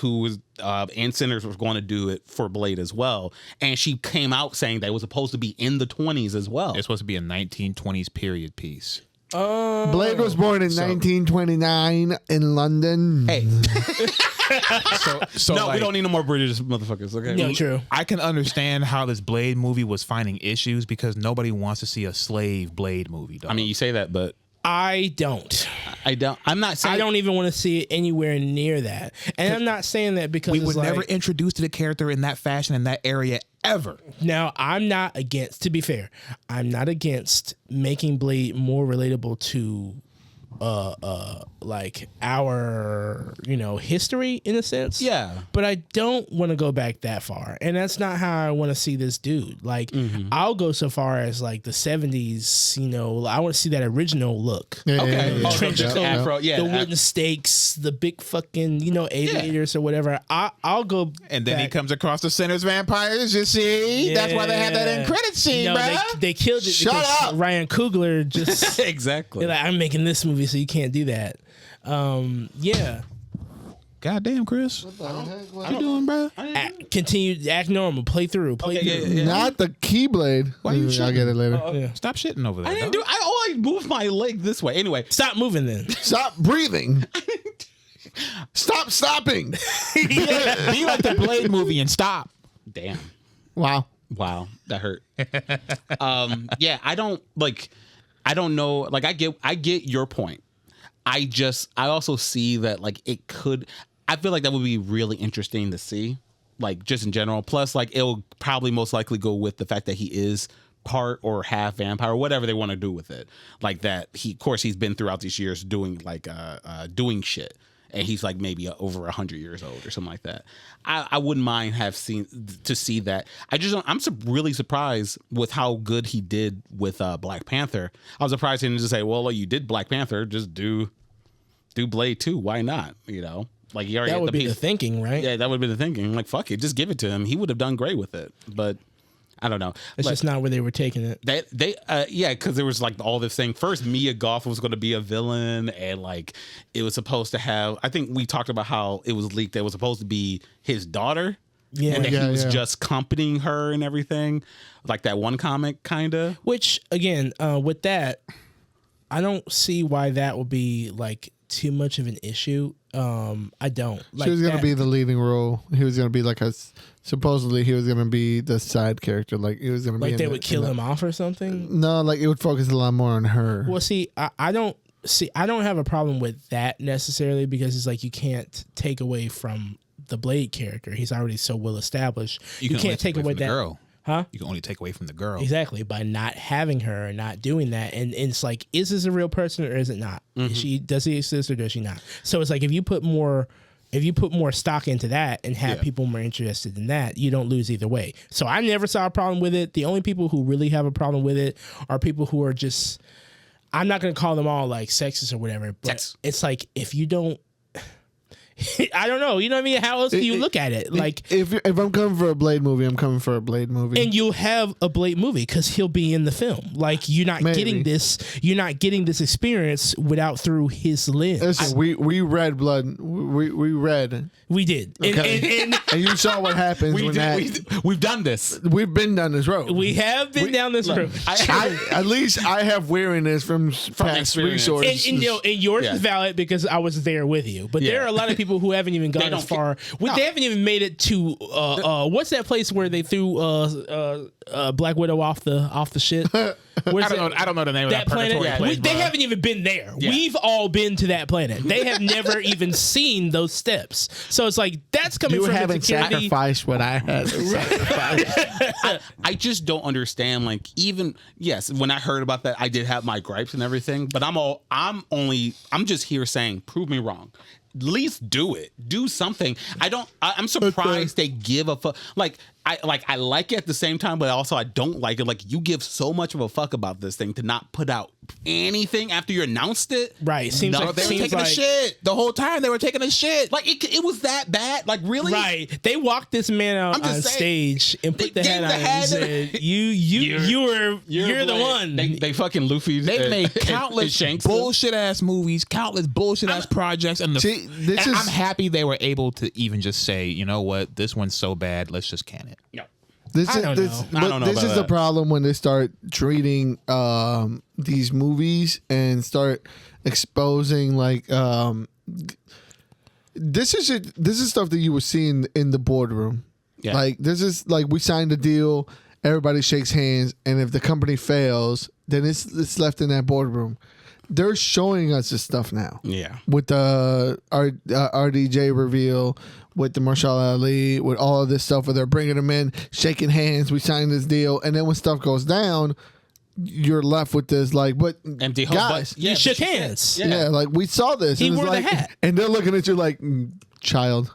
and Sinners was going to do it for Blade as well. And she came out saying that it was supposed to be in the 20s as well. It's supposed to be a 1920s period piece. Blade was born in 1929 in London. Hey, So no, like, we don't need no more British motherfuckers. Okay, No, true. I can understand how this Blade movie was finding issues because nobody wants to see a slave Blade movie. Dog. I mean, you say that, but I don't. I'm not saying. I don't even want to see it anywhere near that. And I'm not saying that because we it's would like, never introduce to the character in that fashion in that area ever. Now, I'm not against, to be fair, I'm not against making Blade more relatable to like our history in a sense. Yeah. But I don't want to go back that far. And that's not how I want to see this dude. Like I'll go so far as like the 70s, I want to see that original look. Okay. Yeah. Trench just coat, afro, yeah. the wooden stakes, the big fucking, aviators or whatever. I'll go And then he back. comes across the Sinners vampires, you see? That's why they had that end credit scene, No, bro. they killed it Shut because up. Ryan Coogler just exactly. they're like, I'm making this movie, so you can't do that. Yeah. Goddamn, Chris. What you doing, bro? Continue, act normal, play through. Yeah. Not the Keyblade. Why you I'll shitting? get it later. Yeah. Stop shitting over there. I didn't dog. do. I moved my leg this way. Anyway, Stop moving then. Stop breathing. Stop stopping. Be like the Blade movie and stop. damn. Wow. Wow, that hurt. Yeah, I don't know. Like, I get your point. I also see that like it could. I feel like that would be really interesting to see, like just in general. Plus, like it'll probably most likely go with the fact that he is part or half vampire, or whatever they want to do with it. Like that, of course, he's been throughout these years doing like doing shit. And he's like maybe over 100 years old or something like that. I wouldn't mind to see that. I'm really surprised with how good he did with Black Panther. I was surprised he didn't just say, well, you did Black Panther, just do Blade 2. Why not? Like he already That had would the be piece. the thinking, right? Yeah, that would be the thinking. Like, fuck it, just give it to him. He would have done great with it. But I don't know. It's just not where they were taking it. Because there was like all this thing. First, Mia Goth was going to be a villain, and like it was supposed to have. I think we talked about how it was leaked that it was supposed to be his daughter. Yeah. And that Yeah, he was yeah. just accompanying her and everything, like that one comic, kind of. Which again, with that, I don't see why that would be like too much of an issue. I don't. Like She was going to that- be the leading role. He was going to be like supposedly he was going to be the side character. Like he was going to be like in they the- would kill in the- him off or something. No, like it would focus a lot more on her. Well, see, I don't have a problem with that necessarily because it's like you can't take away from the Blade character. He's already so well established. You can't take away from that. the girl. You can only take away from the girl. Exactly, by not having her and not doing that. And it's like, is this a real person or is it not? Does she exist or does she not? So it's like, if you put more stock into that and have people more interested in that, you don't lose either way. So I never saw a problem with it. The only people who really have a problem with it are people who are just, I'm not going to call them all like sexist or whatever, but it's like, if you don't, I don't know. You know what I mean? How else do you look at it? Like, if I'm coming for a Blade movie, I'm coming for a Blade movie, and you'll have a Blade movie because he'll be in the film. Like, you're not getting this. You're not getting this experience without through his lens. Listen, we read Blood. We read. We did, Okay. And you saw what happens We've done this. We've been down this road. we have been down this road. At least I have weariness from past experience. resources. And yours is valid because I was there with you. But there are a lot of people who haven't even gone as far. They haven't even made it to what's that place where they threw Black Widow off the shit? I don't know the name of that planet. place. They haven't even been there. Yeah. We've all been to that planet. They have never even seen those steps. So it's like, that's coming from haven't insecurity. Sacrificed what I had to sacrifice. I just don't understand. Like, even when I heard about that, I did have my gripes and everything. But I'm just here saying, prove me wrong. At least do it. Do something. I'm surprised they give a fuck. I like it at the same time, but also I don't like it. Like, you give so much of a fuck about this thing to not put out anything after you announced it. Right. They were taking a shit the whole time. They were taking a shit. Like, it was that bad. Like, really? Right. They walked this man out on stage and put the head on and said, "You're the one." They fucking Luffy. They made countless bullshit ass movies, countless bullshit ass projects, and I'm happy they were able to even just say, you know what, this one's so bad, let's just can it. No. This is the problem when they start treating these movies and start exposing this is stuff that you were seeing in the boardroom. Yeah. Like, this is like, we signed a deal, everybody shakes hands, and if the company fails, then it's left in that boardroom. They're showing us this stuff now. Yeah. With the RDJ reveal, with the Marshall Ali, with all of this stuff where they're bringing them in, shaking hands, we signed this deal, and then when stuff goes down, you're left with this but empty guys, you shook hands. Yeah, like, we saw this. He and wore the hat. And they're looking at you like, child.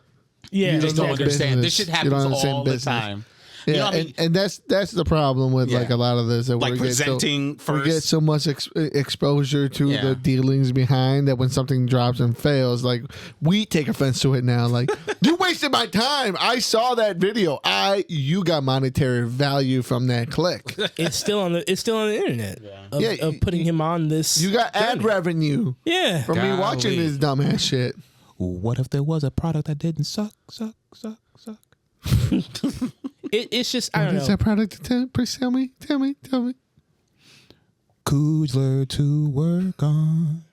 Yeah, You just don't understand. This shit happens all the business. time. Yeah, you know what I mean? and that's the problem with a lot of this. That Like, presenting first. We get so much exposure to the dealings behind that when something drops and fails, like, we take offense to it now. Like, you wasted my time. I saw that video. You got monetary value from that click. It's still on the internet. Of putting him on this. You got ad revenue. Yeah, from me watching this dumbass shit. What if there was a product that didn't suck? It's just, I don't know. What is that product? Please tell me. Coolger to work on.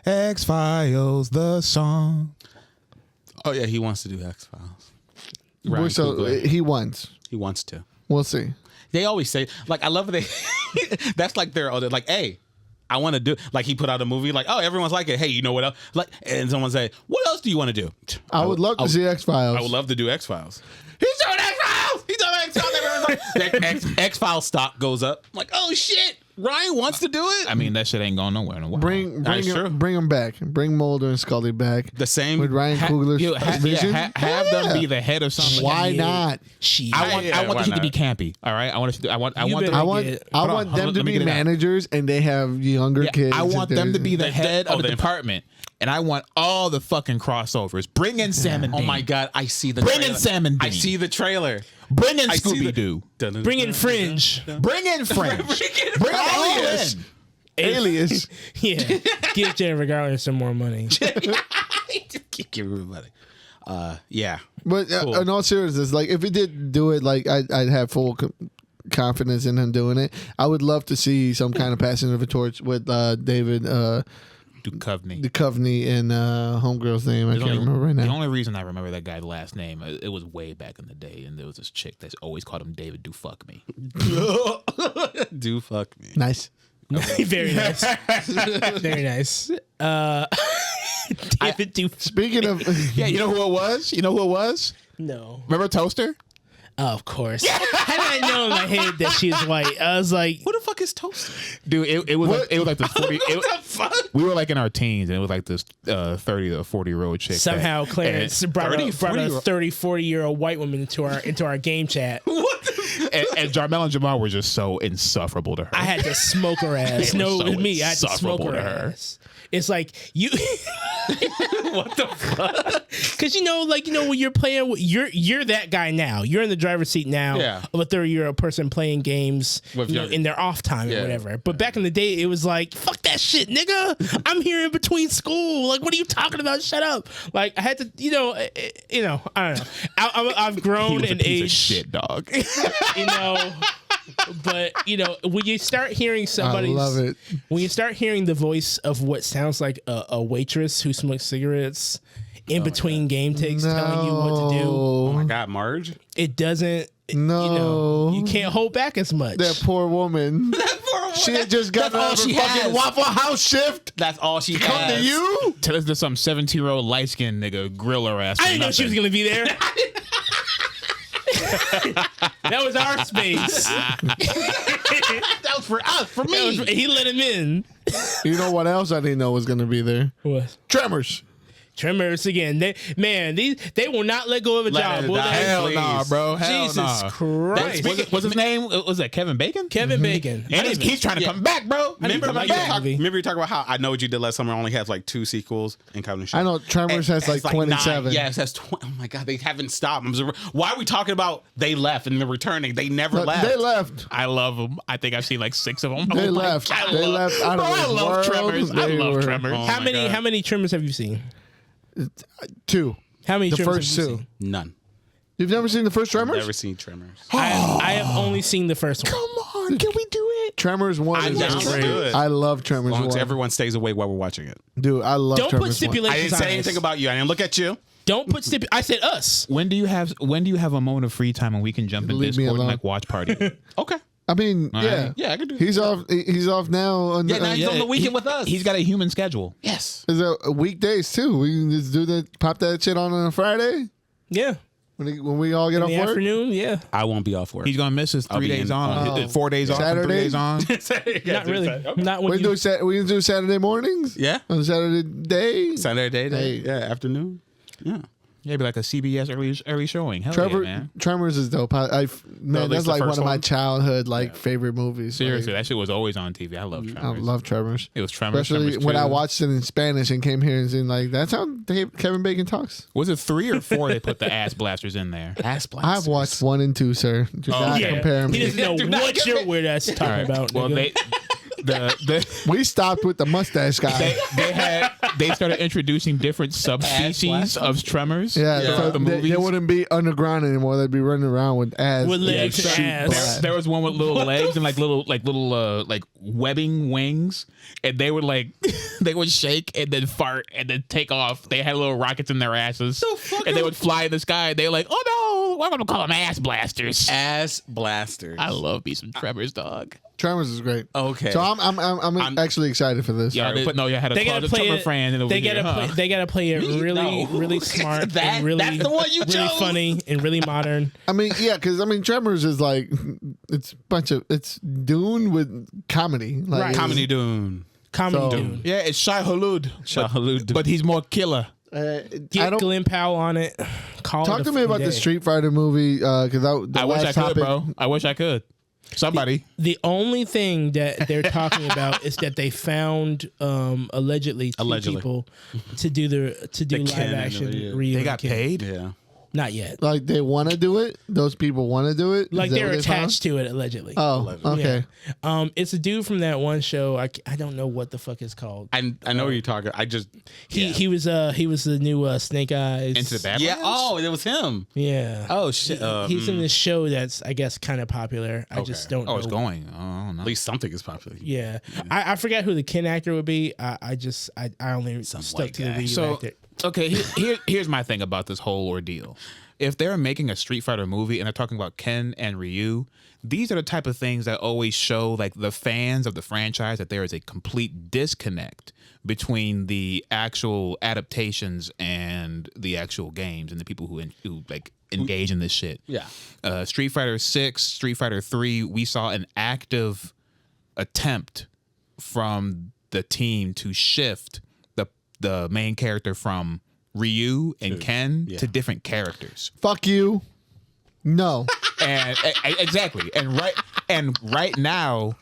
X-Files, the song. Oh, yeah, he wants to do X-Files. He wants. He wants to. We'll see. They always say, like, I love it. That's like they're like, hey, I want to do, like, he put out a movie, like, oh, everyone's like it. Hey, you know what else? Like, and someone say, what else do you want to do? I would love to see X-Files. I would love to do X-Files. He's doing X-Files! He's doing X-Files! Everyone's like, X-Files stock goes up. I'm like, oh, shit. Ryan wants to do it? I mean, that shit ain't going nowhere in a while. Bring him back. Bring Mulder and Scully back. The same with Ryan Coogler's vision. Have them be the head of something. Why not? I want the shit to be campy. All right, I want them to be managers, and they have younger kids. I want them to be the head of the department. And I want all the fucking crossovers. Bring in Sam and Dean. Oh my God, I see the trailer. Bring in Sam and Dean. I see the trailer. Bring in Scooby-Doo. Bring in Fringe. Bring in Fringe. Bring Alias. Alias. Yeah. Give Jennifer Garner some more money. Give everybody. Yeah. But cool. In all seriousness, like, if he did do it, like, I'd have full confidence in him doing it. I would love to see some kind of passing of a torch with David Duchovny and homegirl's name. I can't remember right now. The only reason I remember that guy's last name, it was way back in the day, and there was this chick that always called him David Do Fuck Me. Do fuck me. Nice. Very nice. Very nice. David Do. Speaking of, yeah, you know who it was? No. Remember Toaster? Of course. How did I know in my head that she was white? I was like, Who the fuck is Toaster? Dude, it was like this 40. What the fuck? We were like in our teens, and it was like this 30 or 40-year-old chick. somehow Clarence brought a 30, 40-year-old white woman into our game chat. What the and Jarmel and Jamal were just so insufferable to her. I had to smoke her ass. They were No, so it was me. I had to smoke insufferable her to her. ass. It's like you, what the fuck? because when you're playing, you're that guy now. You're in the driver's seat now Yeah. of a 30-year-old person playing games With your- in their off time Yeah. or whatever. But back in the day, it was like, fuck that shit, nigga. I'm here in between school. Like, what are you talking about? Shut up. Like, I had to, I don't know. I've he grown was a and piece of aged. shit, dog. But when you start hearing somebody's, I love it. when you start hearing the voice of what sounds like a waitress who smokes cigarettes in between game takes, telling you what to do, Oh my god, Marge. it doesn't. No. You can't hold back as much. That poor woman. She had just got That's all out of her she fucking has. Waffle House shift. That's all she Come has. to you? Tell us there's some 17-year-old light-skinned nigga grill her ass. I didn't know she was gonna be there. That was our space. That was for us, for me. He let him in. You know what else I didn't know was going to be there? What? Tremors. Tremors again. They will not let go of a Let job. it Will die. they? Hell Please. nah, bro. Hell Jesus nah. Christ. What's his name? Was that Kevin Bacon? Kevin Bacon. And he's trying to come back, bro. Remember, even like you that talk, movie. remember you talk about how I Know What You Did Last Summer only has like 2 sequels and counting shit. I know Tremors has like 27. 9. Yes, that's 20. Oh my god, they haven't stopped. Why are we talking about they left and they're returning? They never But left. They left. I love them. I think I've seen like 6 of them. They left. They left out of Bro, I this love world. Tremors. I They love were- Tremors. Oh How my many? God. How many Tremors have you seen? 2. How many? The Tremors first have you 2. seen? None. You've never seen the first Tremors? Never seen Tremors. I have only seen the first one. Come on, can we do it? Tremors 1 I'm is down great. to do it. I love Tremors As long as 1. everyone stays away while we're watching it. Dude, I love Don't Tremors put 1. stipulations. I didn't on say this. anything about you. I didn't look at you. Don't put I said us. When do you have a moment of free time and we can jump in Leave me Discord and alone. like watch party? Okay. I mean, yeah. right. Yeah, I can do He's off. He's off now. On Yeah, now he's on the weekend with us. He's got a human schedule. Yes. Is there weekdays too? We can just do that. Pop that shit on a Friday Yeah. when we all get In off the work. afternoon. Yeah. I won't be off work. He's gonna miss his 3 be days in- on, 4 days off, and 3 Saturday? days on. Not really. Not when We you. can do Saturday mornings. Yeah. On Saturday day. Saturday day. Hey. Yeah, afternoon. Yeah. Yeah, it'd be like a CBS early showing. Hell Trevor, yeah, man. Tremors is dope. Man, least that's the like one first of my one? childhood favorite movies. Seriously, Like, that shit was always on TV. I love I Tremors. love Tremors. It was Tremors. Especially Tremors when 2. I watched it in Spanish and came here and seen like that's how Kevin Bacon talks. Was it 3 or 4 they put the ass blasters in there? Ass blast. I've watched 1 and 2, sir. Do not Yeah. compare He me. doesn't know Do not what compare- your weird ass is talking about. Well, nigga. We stopped with the mustache guy. they started introducing different subspecies of Tremors. Yeah, Yeah. so the they movies. wouldn't be underground anymore. They'd be running around with ass. With legs and shoot ass. blast. There was one with little legs and like little webbing wings, and they would they would shake and then fart and then take off. They had little rockets in their asses, and they would fly in the sky. They were like, "Oh no, we're gonna call them ass blasters." Ass blasters. I love me some Tremors, dog. Tremors is great. Okay. So I'm actually excited for this. Yeah, but no, you had They a gotta play Tremor it. fan and They gotta play it really, No. really smart That- and really, that's the one you really chose. funny and really modern. I mean, yeah, because Tremors is like it's Dune with comedy. Like, Right. it's- Comedy Dune. Comedy So- dude. Yeah, it's Shai Hulud, Shahaloud. but he's more killer. I Get don't Glenn Powell on it. Call talk it a to me about day. the Street Fighter movie because I wish I could, bro. I wish I could. Somebody. The only thing that they're talking about is that they found allegedly two people to do live Ken and action. the- Ryu They and got Ken. paid. Yeah. Not yet. Like they want to do it. Those people want to do it. Like Is that they're what they found? attached to it allegedly. Oh, okay. Yeah. It's a dude from that one show. I don't know what the fuck it's called. I know what you're talking. I just He was the new Snake Eyes. Into the Badlands? yeah. Oh, it was him. Yeah. Oh shit. He's in this show that's I guess kind of popular. I just don't know. Oh, it's going. Oh, I don't know. At least something is popular. Yeah. I forgot who the Ken actor would be. I only Some stuck white to the guy. Ryu So actor. okay, here's my thing about this whole ordeal. if they're making a Street Fighter movie and they're talking about Ken and Ryu, these are the type of things that always show like the fans of the franchise that there is a complete disconnect between the actual adaptations and the actual games and the people who like engage in this shit. Yeah. Street Fighter 6, Street Fighter 3, we saw an active attempt from the team to shift the main character from Ryu and Ken to different characters. Fuck you. No. And exactly. And right now,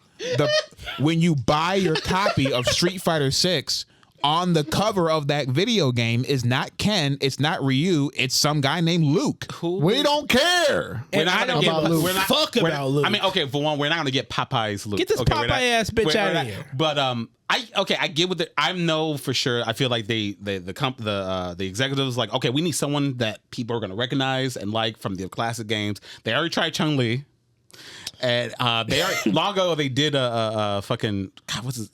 when you buy your copy of Street Fighter 6, on the cover of that video game is not Ken, it's not Ryu, it's some guy named Luke. We don't care. And I don't give a fuck about Luke. I mean, okay, for one, we're not gonna get Popeye's Luke. Get this Popeye ass bitch out of here. But I get what I know for sure. I feel like the executives like, okay, we need someone that people are gonna recognize and like from the classic games. They already tried Chun-Li, and they are long ago they did a fucking God, what's his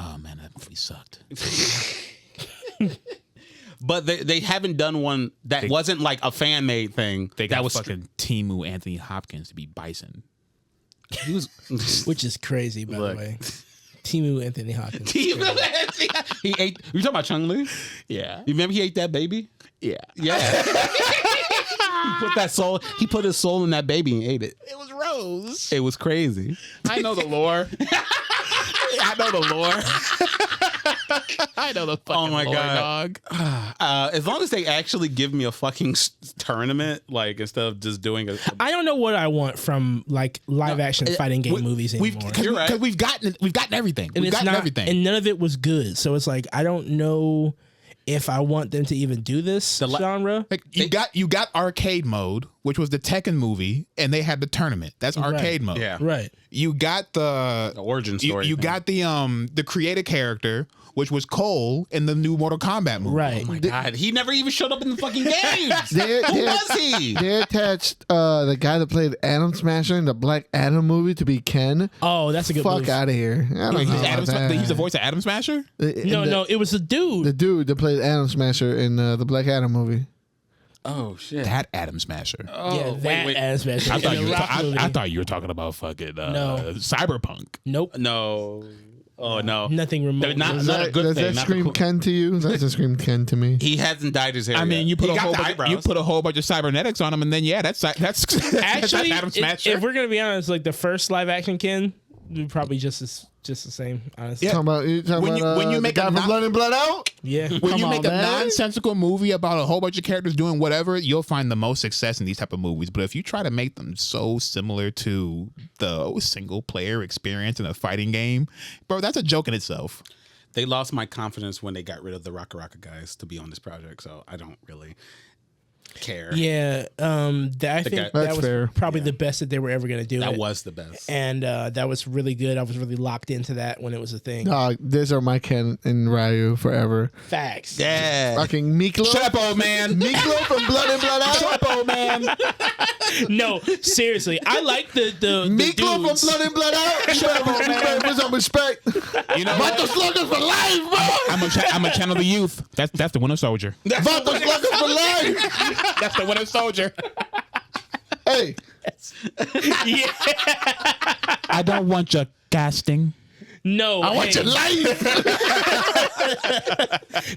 oh man, that movie sucked. But they haven't done one that wasn't like a fan made thing. That was fucking Timu Anthony Hopkins to be Bison. He was, which is crazy, by the way. Timu Anthony Hopkins. He ate. You talking about Chun-Li? Yeah. You remember he ate that baby? Yeah. Yeah. He put his soul in that baby and ate it. It was Rose. It was crazy. I know the lore. I know the lore. I know the fucking lore, dog. As long as they actually give me a fucking tournament, like instead of just doing a I don't know what I want from like live action fighting game movies anymore. Because we've gotten everything. And We've gotten everything. And none of it was good. So it's like I don't know if I want them to even do this genre. Like you got arcade mode, which was the Tekken movie, and they had the tournament. That's arcade mode. Yeah. Right. You got the origin story. You got the created character, which was Cole in the new Mortal Kombat movie. Right. Oh my God. He never even showed up in the fucking games. Who was he? They attached the guy that played Atom Smasher in the Black Adam movie to be Ken. Oh, that's a good Fuck move. out of here. I don't know about that. He's the voice of Atom Smasher? No, it was a dude. The dude that played Atom Smasher in the Black Adam movie. Oh shit! That Atom Smasher. Oh, yeah, that ass Smasher. I thought you were talking about fucking Cyberpunk. Nope. No. Oh no. Nothing remote. Not a good Does thing. that Not scream cool. Ken to you? That doesn't scream Ken to me. He hasn't dyed his hair. I mean, yet. you put He a got whole the bunch, eyebrows. you put a whole bunch of cybernetics on him, and then that's Actually, Atom Smasher. if we're gonna be honest, like the first live action Ken, probably just the same. Honestly, Yeah. You talking about when you make the guy a from Blood In, Blood Out? yeah. When Come you on, make a man. nonsensical movie about a whole bunch of characters doing whatever, you'll find the most success in these type of movies. But if you try to make them so similar to the single player experience in a fighting game, bro, that's a joke in itself. They lost my confidence when they got rid of the Raka Raka guys to be on this project, so I don't really care. Yeah, I think that That's was fair. probably the best that they were ever going to do. That was the best. And that was really good. I was really locked into that when it was a thing. Dog, these are my Ken and Ryu forever. Facts. Yeah. Fucking Miklo. Shut up, old man. Miklo from Blood In, Blood Out. Shut up, old man. No, seriously, I like the Miklo from dudes. Blood In, Blood Out. Shut up, man. Put some respect. You know Vato what? Sluggers for life, bro. I'm a channel the youth. That's the Winter Soldier. Vato Sluggers for life. That's the Winter Soldier. Hey, Yeah. I don't want your casting. No, I want your life.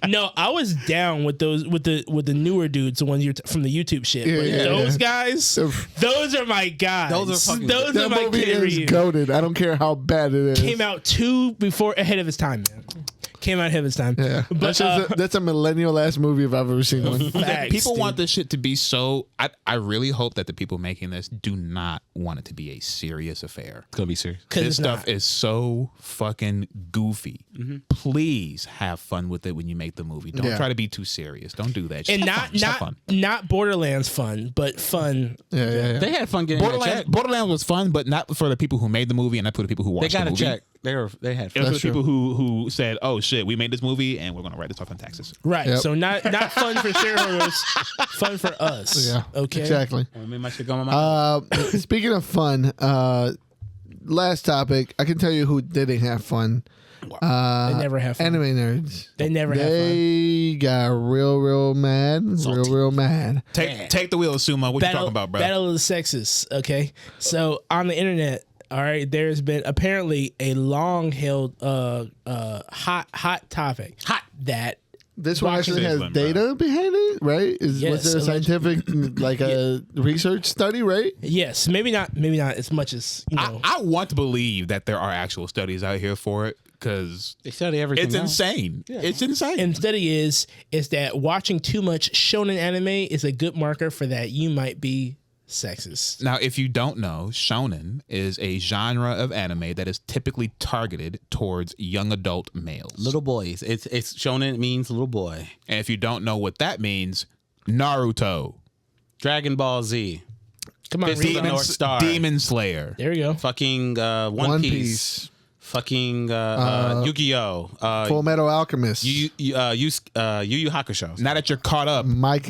No, I was down with those with the newer dudes, the ones from the YouTube shit. But yeah, those yeah. guys, those are my guys. Those are fucking- those That are my movie Ken is Ryu. goated. I don't care how bad it is. Came out ahead of his time, man. Came out ahead of his time. Yeah, But that's a millennial ass movie if I've ever seen one. facts, People want dude. this shit to be so. I really hope that the people making this do not want it to be a serious affair. It's gonna be serious. 'Cause This it's stuff not. is so fucking goofy. Please have fun with it when you make the movie. Don't Yeah. try to be too serious. Don't do that. Just And have fun. Just have fun. not Borderlands fun, but fun. Yeah. They had fun getting that check. Borderlands was fun, but not for the people who made the movie and not for the people who They watched got the a movie. check. They had It fun. was for the true. people who said, "Oh shit, we made this movie and we're gonna write this off in taxes." Right. Yep. So not fun for shareholders, fun for us. Yeah. Okay. Exactly. I made my shit go on my mouth. Speaking of fun, last topic. I can tell you who didn't have fun. They never have fun. Anime nerds. They never have fun. They got real mad. Real mad. Take the wheel, Sumo. What you talking about, bro? Battle of the sexes. Okay, so on the internet, all right, there's been apparently a long-held hot topic. That This one actually has Sizzling, data behind it, right? Was Yes, there a scientific, like a research study, right? yes, maybe not as much as you know. I want to believe that there are actual studies out here for it because They study everything. it's else. insane. It's insane. And the study is that watching too much shonen anime is a good marker for that you might be sexist. Now, if you don't know, shonen is a genre of anime that is typically targeted towards young adult males. Little boys. It's shonen means little boy. And if you don't know what that means, Naruto, Dragon Ball Z. Come on, Fist of the Reba. North Star. Demon Slayer. There you go. Fucking One Piece. Fucking Yu-Gi-Oh. Full Metal Alchemist. Yu Yu Hakusho. Now that you're caught up,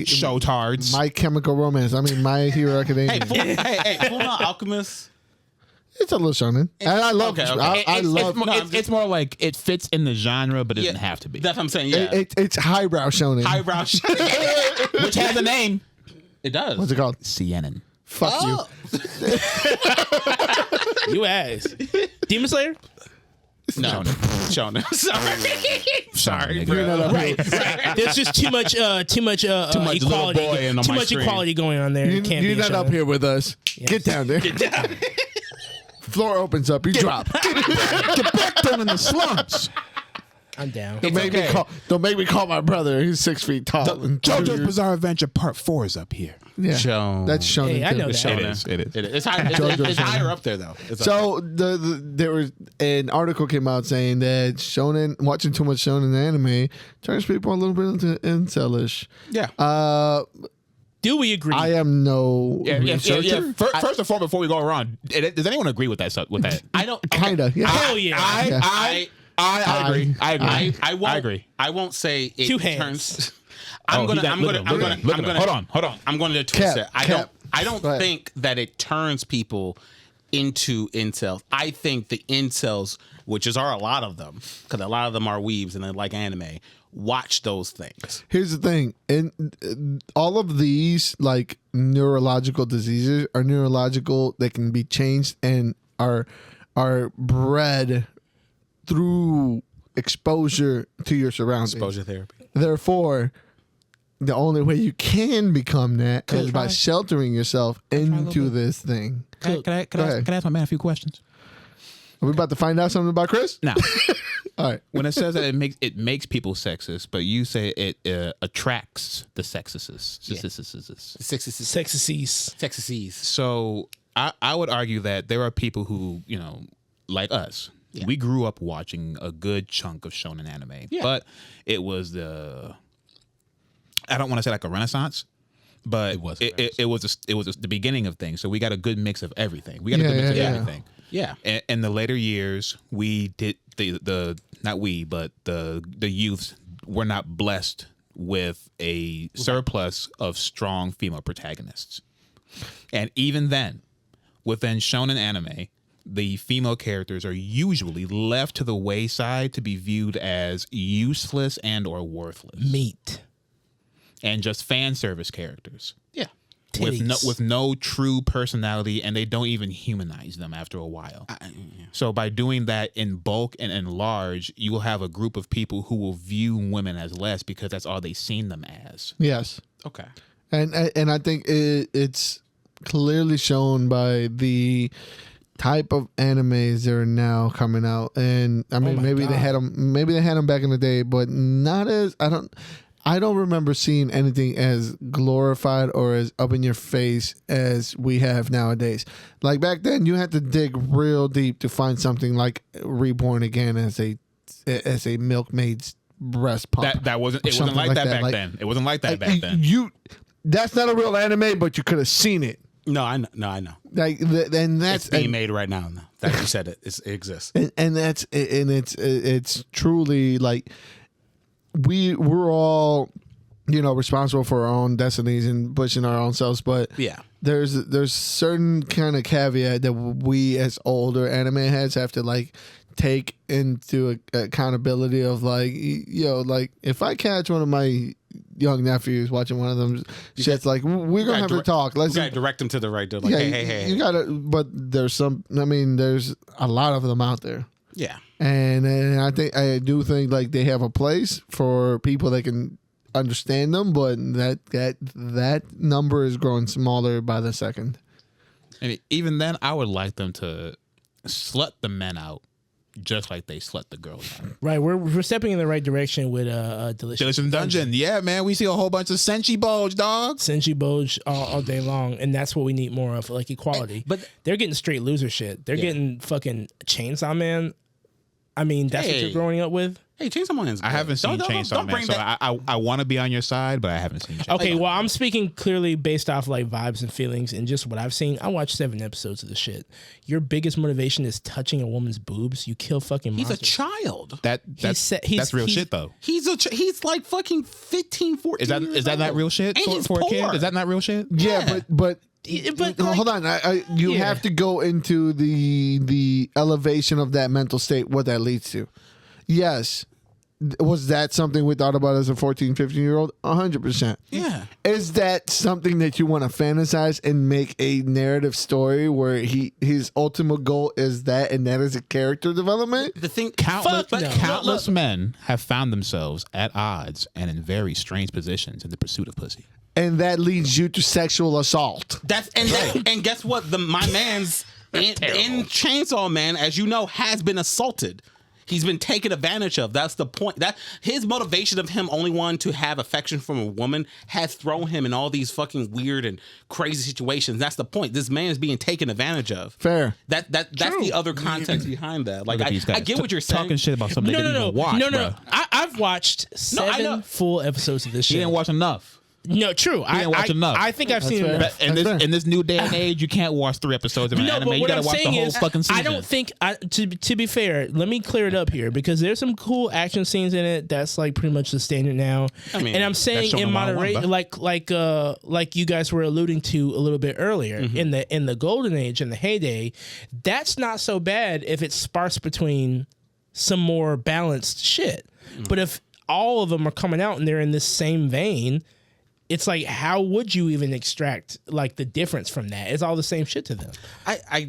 show tards. My Chemical Romance. I mean, My Hero Academia. Hey, Full Metal Alchemist. It's a little shonen, and I love. okay. I love. It's more like it fits in the genre, but it doesn't have to be. That's what I'm saying. Yeah. It's highbrow shonen. Highbrow shit. Which has a name. It does. What's it called? CNN. Fuck you. You asked. Demon Slayer? No. Shonen. Sorry. Sorry, bro. Right. There's just too much equality. little boy in on Too my much screen. equality going on there. It can't You're be a not up shonen. here with us. Get down there. Floor opens up. You drop. Get back down in the slums. I'm down. Don't make me call my brother. He's 6 feet tall. and JoJo's Bizarre Adventure Part 4 is up here. Yeah, Shonen. that's shonen. Hey, I too. know that. Shonen. It is. It's higher up there though. It's up So there was an article came out saying that watching too much shonen anime turns people a little bit into incelish. there. Yeah. Do we agree? I am no researcher. First and foremost, before we go around, does anyone agree with that? I don't. Okay. Kinda. Yeah. Hell yeah. I agree. I agree. I won't. I agree. I won't say it Two hands. turns. I'm gonna. Hold on. I'm going to twist it. I don't Go ahead. think that it turns people into incels. I think the incels, which are a lot of them, because a lot of them are weebs and they like anime, watch those things. Here's the thing, and all of these like neurological diseases are neurological. They can be changed and are bred through exposure to your surroundings. Exposure therapy. Therefore, the only way you can become that is by sheltering yourself into this thing. Can I ask my man a few questions? Are we about to find out something about Chris? Now, All right. when it says that it makes people sexist, but you say it attracts the sexists. Sexist. So I would argue that there are people who, like us, we grew up watching a good chunk of shonen anime, but it was I don't want to say like a renaissance, but it was the beginning of things. So we got a good mix of everything. We got a good mix of everything. Yeah. In the later years, we did the youths were not blessed with a surplus of strong female protagonists. And even then, within shonen anime, the female characters are usually left to the wayside to be viewed as useless and or worthless. Meat. And just fan service characters. Yeah. With no true personality, and they don't even humanize them after a while. So by doing that in bulk and in large, you will have a group of people who will view women as less because that's all they've seen them as. Yes. Okay. And I think it's clearly shown by the type of animes that are now coming out. And I mean, maybe they had them back in the day, but not as I don't remember seeing anything as glorified or as up in your face as we have nowadays. Like back then, you had to dig real deep to find something like Reborn Again as a milkmaid's breast pump. It wasn't like that back then. It wasn't like that back then. That's not a real anime, but you could have seen it. No, I know. Like then that's It's being made right now. That you said it exists. and it's truly like we're all responsible for our own destinies and pushing our own selves, but Yeah. there's certain kind of caveat that we as older anime heads have to like take into accountability of like, like if I catch one of my young nephews watching one of them shit's like, we're gonna have to talk. Let's direct them to the right door. Like, hey. You gotta, but there's there's a lot of them out there. Yeah. And I do think like they have a place for people that can understand them, but that number is growing smaller by the second. And even then, I would like them to slut the men out, just like they slut the girls out. Right, we're stepping in the right direction with Delicious Dungeon. Yeah, man, we see a whole bunch of Senshi Boj, dog. Senshi Boj all day long, and that's what we need more of, like equality. But they're getting straight loser shit. They're getting fucking Chainsaw Man. I mean, that's what you're growing up with. Hey, Chainsaw Man's good. I haven't seen Chainsaw Man, so I want to be on your side, but I haven't seen Chainsaw Okay, well, I'm speaking clearly based off like vibes and feelings and just what I've seen. I watched 7 episodes of the shit. Your biggest motivation is touching a woman's boobs. You kill fucking monsters. He's a child. That's real shit, though. He's like fucking 15, 14 Is that not real shit for a kid? Is that not real shit? Yeah, but hold on. You have to go into the elevation of that mental state, what that leads to. Yes. Was that something we thought about as a 14, 15-year-old? 100%. Yeah. Is that something that you want to fantasize and make a narrative story where his ultimate goal is that, and that is a character development? The thing, countless men have found themselves at odds and in very strange positions in the pursuit of pussy. And that leads you to sexual assault. And guess what? My man's in Chainsaw Man, as you know, has been assaulted. He's been taken advantage of. That's the point. That his motivation of him only wanting to have affection from a woman has thrown him in all these fucking weird and crazy situations. That's the point. This man is being taken advantage of. Fair. That's the other context behind that. Like I get what you're saying. Talking shit about something they didn't even watch. No. I've watched 7 full episodes of this shit. You didn't watch enough. No, true. I didn't watch enough. I think I've seen enough. In this new day and age, you can't watch 3 episodes of an anime. You gotta watch the whole fucking season. I don't think. To be fair, let me clear it up here because there's some cool action scenes in it. That's like pretty much the standard now. I mean, and I'm saying in moderation, like you guys were alluding to a little bit earlier in the golden age, in the heyday, that's not so bad if it's sparse between some more balanced shit. But if all of them are coming out and they're in this same vein, it's like, how would you even extract like the difference from that? It's all the same shit to them. I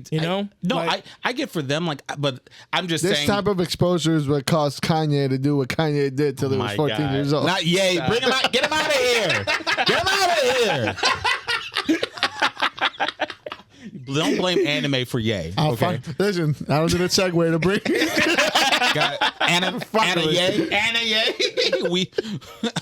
get for them, like, but I'm just saying this type of exposure is what caused Kanye to do what Kanye did till he was 14 years old. Not Ye. Bring him out. Get him out of here. Get him out of here. Don't blame anime for Ye. Okay. Listen, I don't do the segue to bring. Anna Ye. We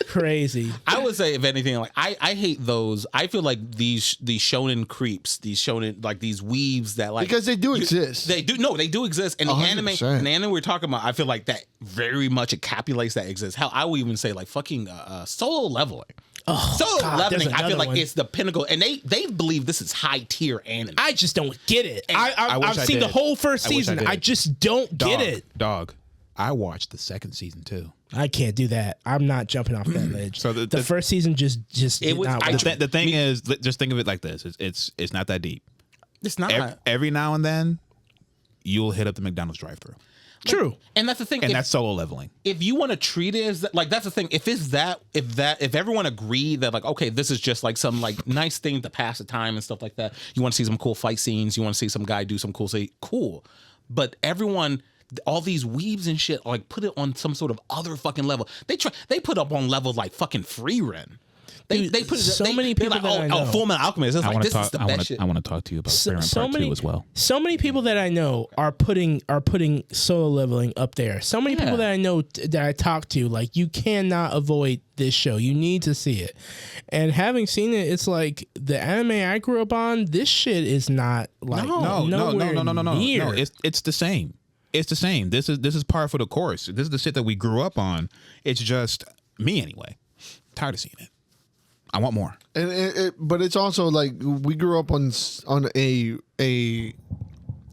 crazy. I would say, if anything, like I hate those. I feel like these shonen creeps, these shonen, like these weaves that like, because they do exist. They do exist. And the 100%. anime we're talking about, I feel like that very much encapsulates that exists. Hell, I would even say like fucking Solo Leveling. Leveling, I feel like it's the pinnacle, and they believe this is high tier anime. I just don't get it. I've seen the whole first season. I just don't get it. Dog, I watched the second season too. I can't do that. I'm not jumping off that ledge. So the first season just it was. The thing is, just think of it like this: it's not that deep. It's not. Every now and then, you'll hit up the McDonald's drive-thru. True, and that's the thing. And that's Solo Leveling. If you want to treat it as that, like, that's the thing. If everyone agreed that, like, okay, this is just like some like nice thing to pass the time and stuff like that. You want to see some cool fight scenes. You want to see some guy do some cool. But everyone, all these weebs and shit, like, put it on some sort of other fucking level. They put up on levels like fucking Free Run. They put many people like, that I know. Full Metal Alchemist. It's like, this is the best shit. I want to talk to you about Free Run Part 2 as well. So many people that I know are putting Solo Leveling up there. So many people that I know that I talk to, like, you cannot avoid this show. You need to see it. And having seen it, it's like the anime I grew up on. This shit is not like no. It's the same. It's the same. This is par for the course. This is the shit that we grew up on. It's just me anyway. Tired of seeing it. I want more. But it's also like we grew up on a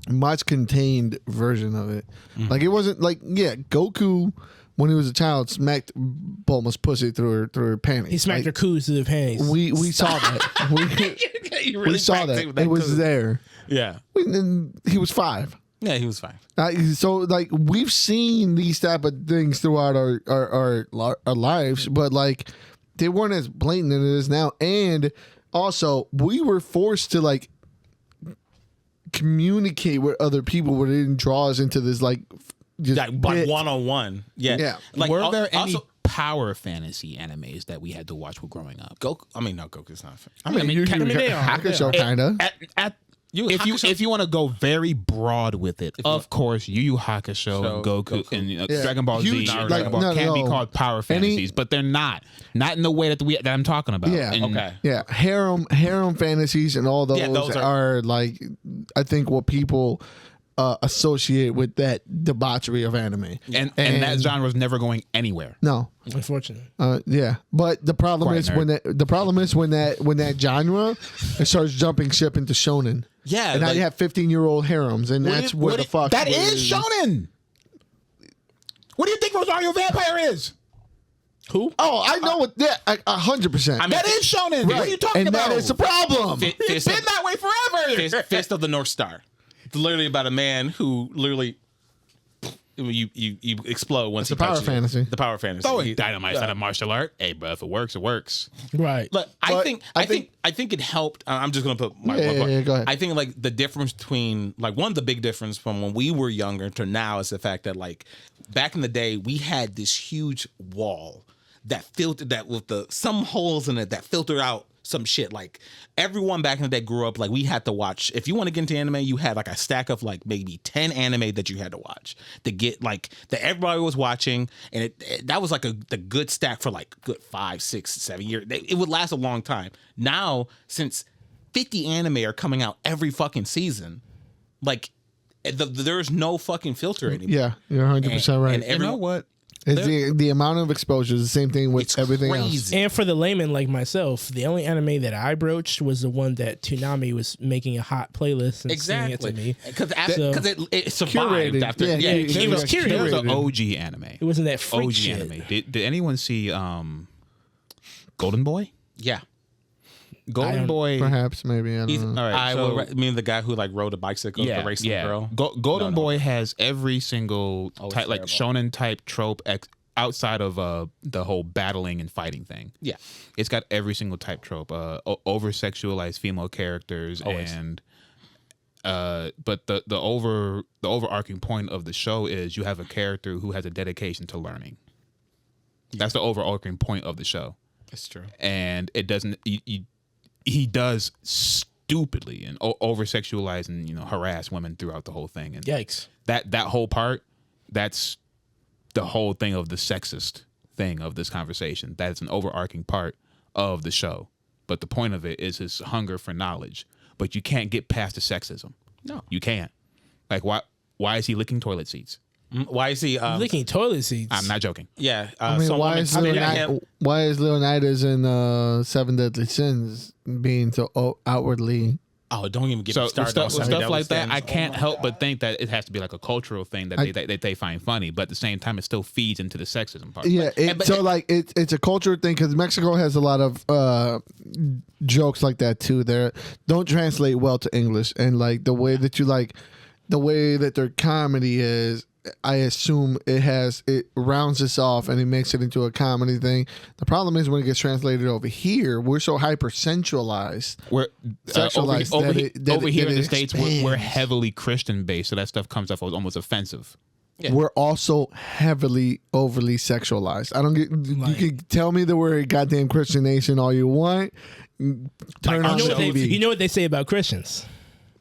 much contained version of it. Like, it wasn't like, Goku when he was a child smacked Bulma's pussy through her panties. He smacked her coos through the panties. We saw that. we saw that. It was there. Yeah. And he was 5. Yeah, he was fine. So like we've seen these type of things throughout our lives, but like they weren't as blatant as it is now. And also we were forced to like communicate with other people where they didn't draw us into this like just Like one-on-one. Yeah. Yeah. Like, Were there any also, power fantasy animes that we had to watch while growing up? Goku? I mean, no, Goku's not. I mean, they are. Hakusho kind of. If you want to go very broad with it, of course, Yu Yu Hakusho and Goku and Dragon Ball Z, Huge, and like, Dragon Ball can be called power fantasies, but they're not in the way that I'm talking about. Yeah. And Okay. Yeah, harem fantasies and all those, those are like I think what people associate with that debauchery of anime. And that genre is never going anywhere. No. Unfortunately. Yeah, but the problem Quite is when that genre it starts jumping ship into shonen. Yeah. And now you have 15-year-old harems, and that's where the fuck that is shonen. What do you think Rosario Vampire is? Who? Oh, I know what that 100%. That is shonen. What are you talking and about? that is the problem. It's been that way forever. Fist of the North Star. It's literally about a man who literally you explode once It's a power fantasy. The power fantasy. Throwing dynamite's not a martial art. Hey, bro, if it works, it works. Right. Look, I think it helped. I'm just gonna put my one part. Yeah, go ahead. I think like the difference between like one of the big difference from when we were younger to now is the fact that like back in the day we had this huge wall that filtered that with some holes in it that filter out some shit. Like everyone back in the day grew up like we had to watch. If you want to get into anime, you had like a stack of like maybe 10 anime that you had to watch to get like that everybody was watching, and that was like the good stack for like good 5, 6, 7 years. It would last a long time. Now since 50 anime are coming out every fucking season, like there's no fucking filter anymore. Yeah, you're 100% right. And You know what? It's the amount of exposure is the same thing with It's everything else. crazy. And for the layman like myself, the only anime that I broached was the one that Toonami was making a hot playlist and sending it to me. Because So- it survived Curated. after. Yeah, it was curated. There was curated. an OG anime. It wasn't that freak OG shit. anime. Did anyone see Golden Boy? Yeah. Golden Boy. Perhaps, maybe. I don't know. All right, I so- will mean the guy who like rode a bicycle to race the girl. Golden No. Boy has every single it's type, like terrible. shonen type trope outside of the whole battling and fighting thing. Yeah. It's got every single type trope. Over sexualized female characters Always. and but the overarching point of the show is you have a character who has a dedication to learning. That's the overarching point of the show. It's true. And it doesn't he does stupidly and over sexualize and harass women throughout the whole thing. And Yikes. that whole part, that's the whole thing of the sexist thing of this conversation. That's an overarching part of the show. But the point of it is his hunger for knowledge. But you can't get past the sexism. No. You can't. Like why is he licking toilet seats? Why is he Licking toilet seats. I'm not joking. Yeah. I mean, some why women- is I mean, Leonidas in Seven Deadly Sins being so outwardly? Oh, don't even get So me with started stuff, on with Seven stuff Deadly like that, Sins. I can't help but think that it has to be like a cultural thing that they find funny. But at the same time, it still feeds into the sexism part. Yeah, it's a cultural thing because Mexico has a lot of jokes like that too. They don't translate well to English, and like the way that their comedy is. I assume it rounds this off and it makes it into a comedy thing. The problem is when it gets translated over here, we're so hyper sensualized. We're Sexualized over that here it in the States, we're expands. heavily Christian based, so that stuff comes off as almost offensive. Yeah. We're also heavily overly sexualized. I don't get. You can tell me that we're a goddamn Christian nation all you want. Turn on the TV. You know what they say about Christians?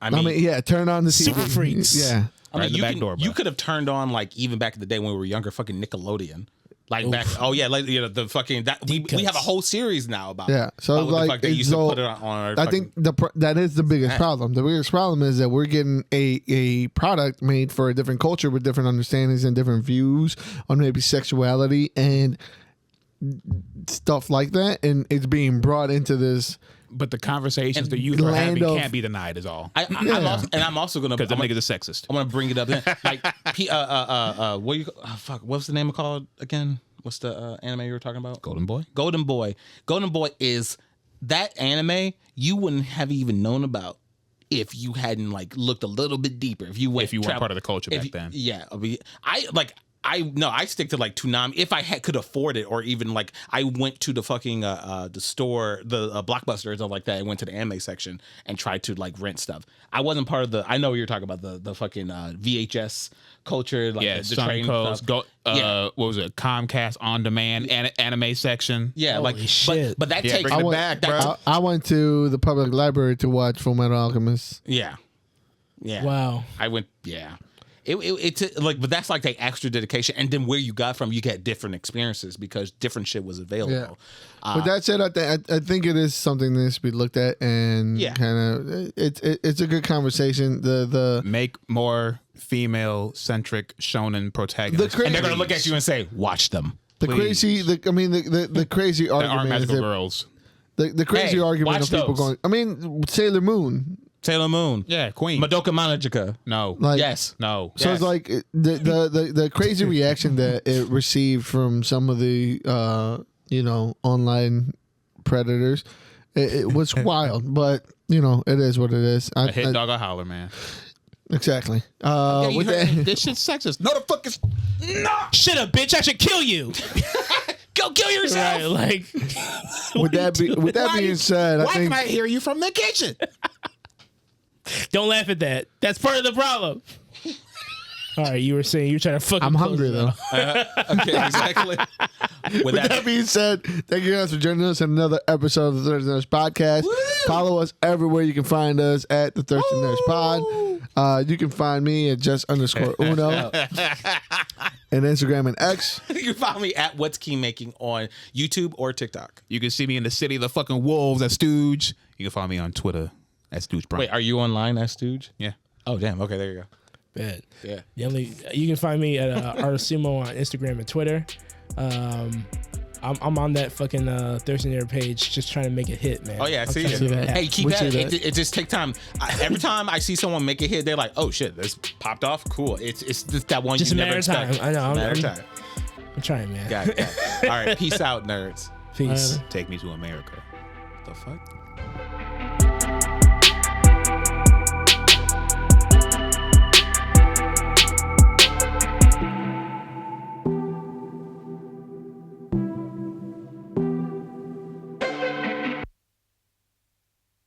I mean, yeah, turn on the TV. Super freaks. Yeah. I mean, Right in the back door, bro. you could have turned on like even back in the day when we were younger, fucking Nickelodeon. Like back, oh yeah, like the fucking that we have a whole series now about Yeah, so about what the like fuck they used to put it on our I think that is the biggest problem. The biggest problem is that we're getting a product made for a different culture with different understandings and different views on maybe sexuality and stuff like that, and it's being brought into this. But the conversations the youth are land having of- can't be denied, is all. I'm also gonna Because them I'm niggas are sexist. gonna bring it up then. Like what's the name called again? What's the anime you were talking about? Golden Boy. Golden Boy. Golden Boy is that anime you wouldn't have even known about if you hadn't like looked a little bit deeper. If you weren't part of the culture back then. Yeah, I stick to like Toonami if I could afford it, or even like I went to the fucking the store, the Blockbuster and stuff like that. I went to the anime section and tried to like rent stuff. I wasn't part of the. I know what you're talking about the fucking VHS culture, like the train stuff. What was it? Comcast on demand anime section. Yeah, Holy like shit. but that takes I went to the public library to watch Full Metal Alchemist. Yeah. Wow. I went. Yeah. It's like, but that's like the extra dedication, and then where you got from, you get different experiences because different shit was available. Yeah. But that said, I think it is something that needs to be looked at, and kind of it's a good conversation. The make more female centric shonen protagonists, and they're gonna look at you and say, "Watch them." The crazy, the crazy argument aren't magical is girls. The crazy argument of people those. going. I mean, Sailor Moon. Sailor Moon. Yeah, Queen. Madoka Magica. No. Like, Yes. No. So Yes. it's like the crazy reaction that it received from some of the online predators. It was wild, but it is what it is. A hit dog a holler, man. Exactly. With this shit's sexist. No, the fuck is Shut up, bitch! I should kill you. Go kill yourself. Right, like with that being said, I think I hear you from the kitchen? don't laugh at that. That's part of the problem. All right, you were saying you were trying to fucking. I'm hungry though. Okay, exactly. With that being said, thank you guys for joining us in another episode of the Thirsty Nerds Podcast. Woo! Follow us everywhere you can find us at the Thirsty Nerds Pod. You can find me at just_Uno and Instagram and X. You can find me at What's Key Making on YouTube or TikTok. You can see me in the city of the fucking wolves at Stooge. You can find me on Twitter at Stooge Prime. Wait, are you online at Stooge? Yeah. Oh, damn. Okay, there you go. Bad. Yeah. You can find me at Sumo on Instagram and Twitter. I'm on that fucking Thirsty Nerd page, just trying to make it hit, man. Oh yeah, I see trying to it. make Hey, keep We at see it. that. It just take time. Every time I see someone make a hit, they're like, "Oh shit, this popped off. Cool." It's just that one. Just you a matter never of time. expect. I know. Matter of time. I'm trying, man. Got it. All right, peace out, nerds. Peace. Take me to America. The fuck?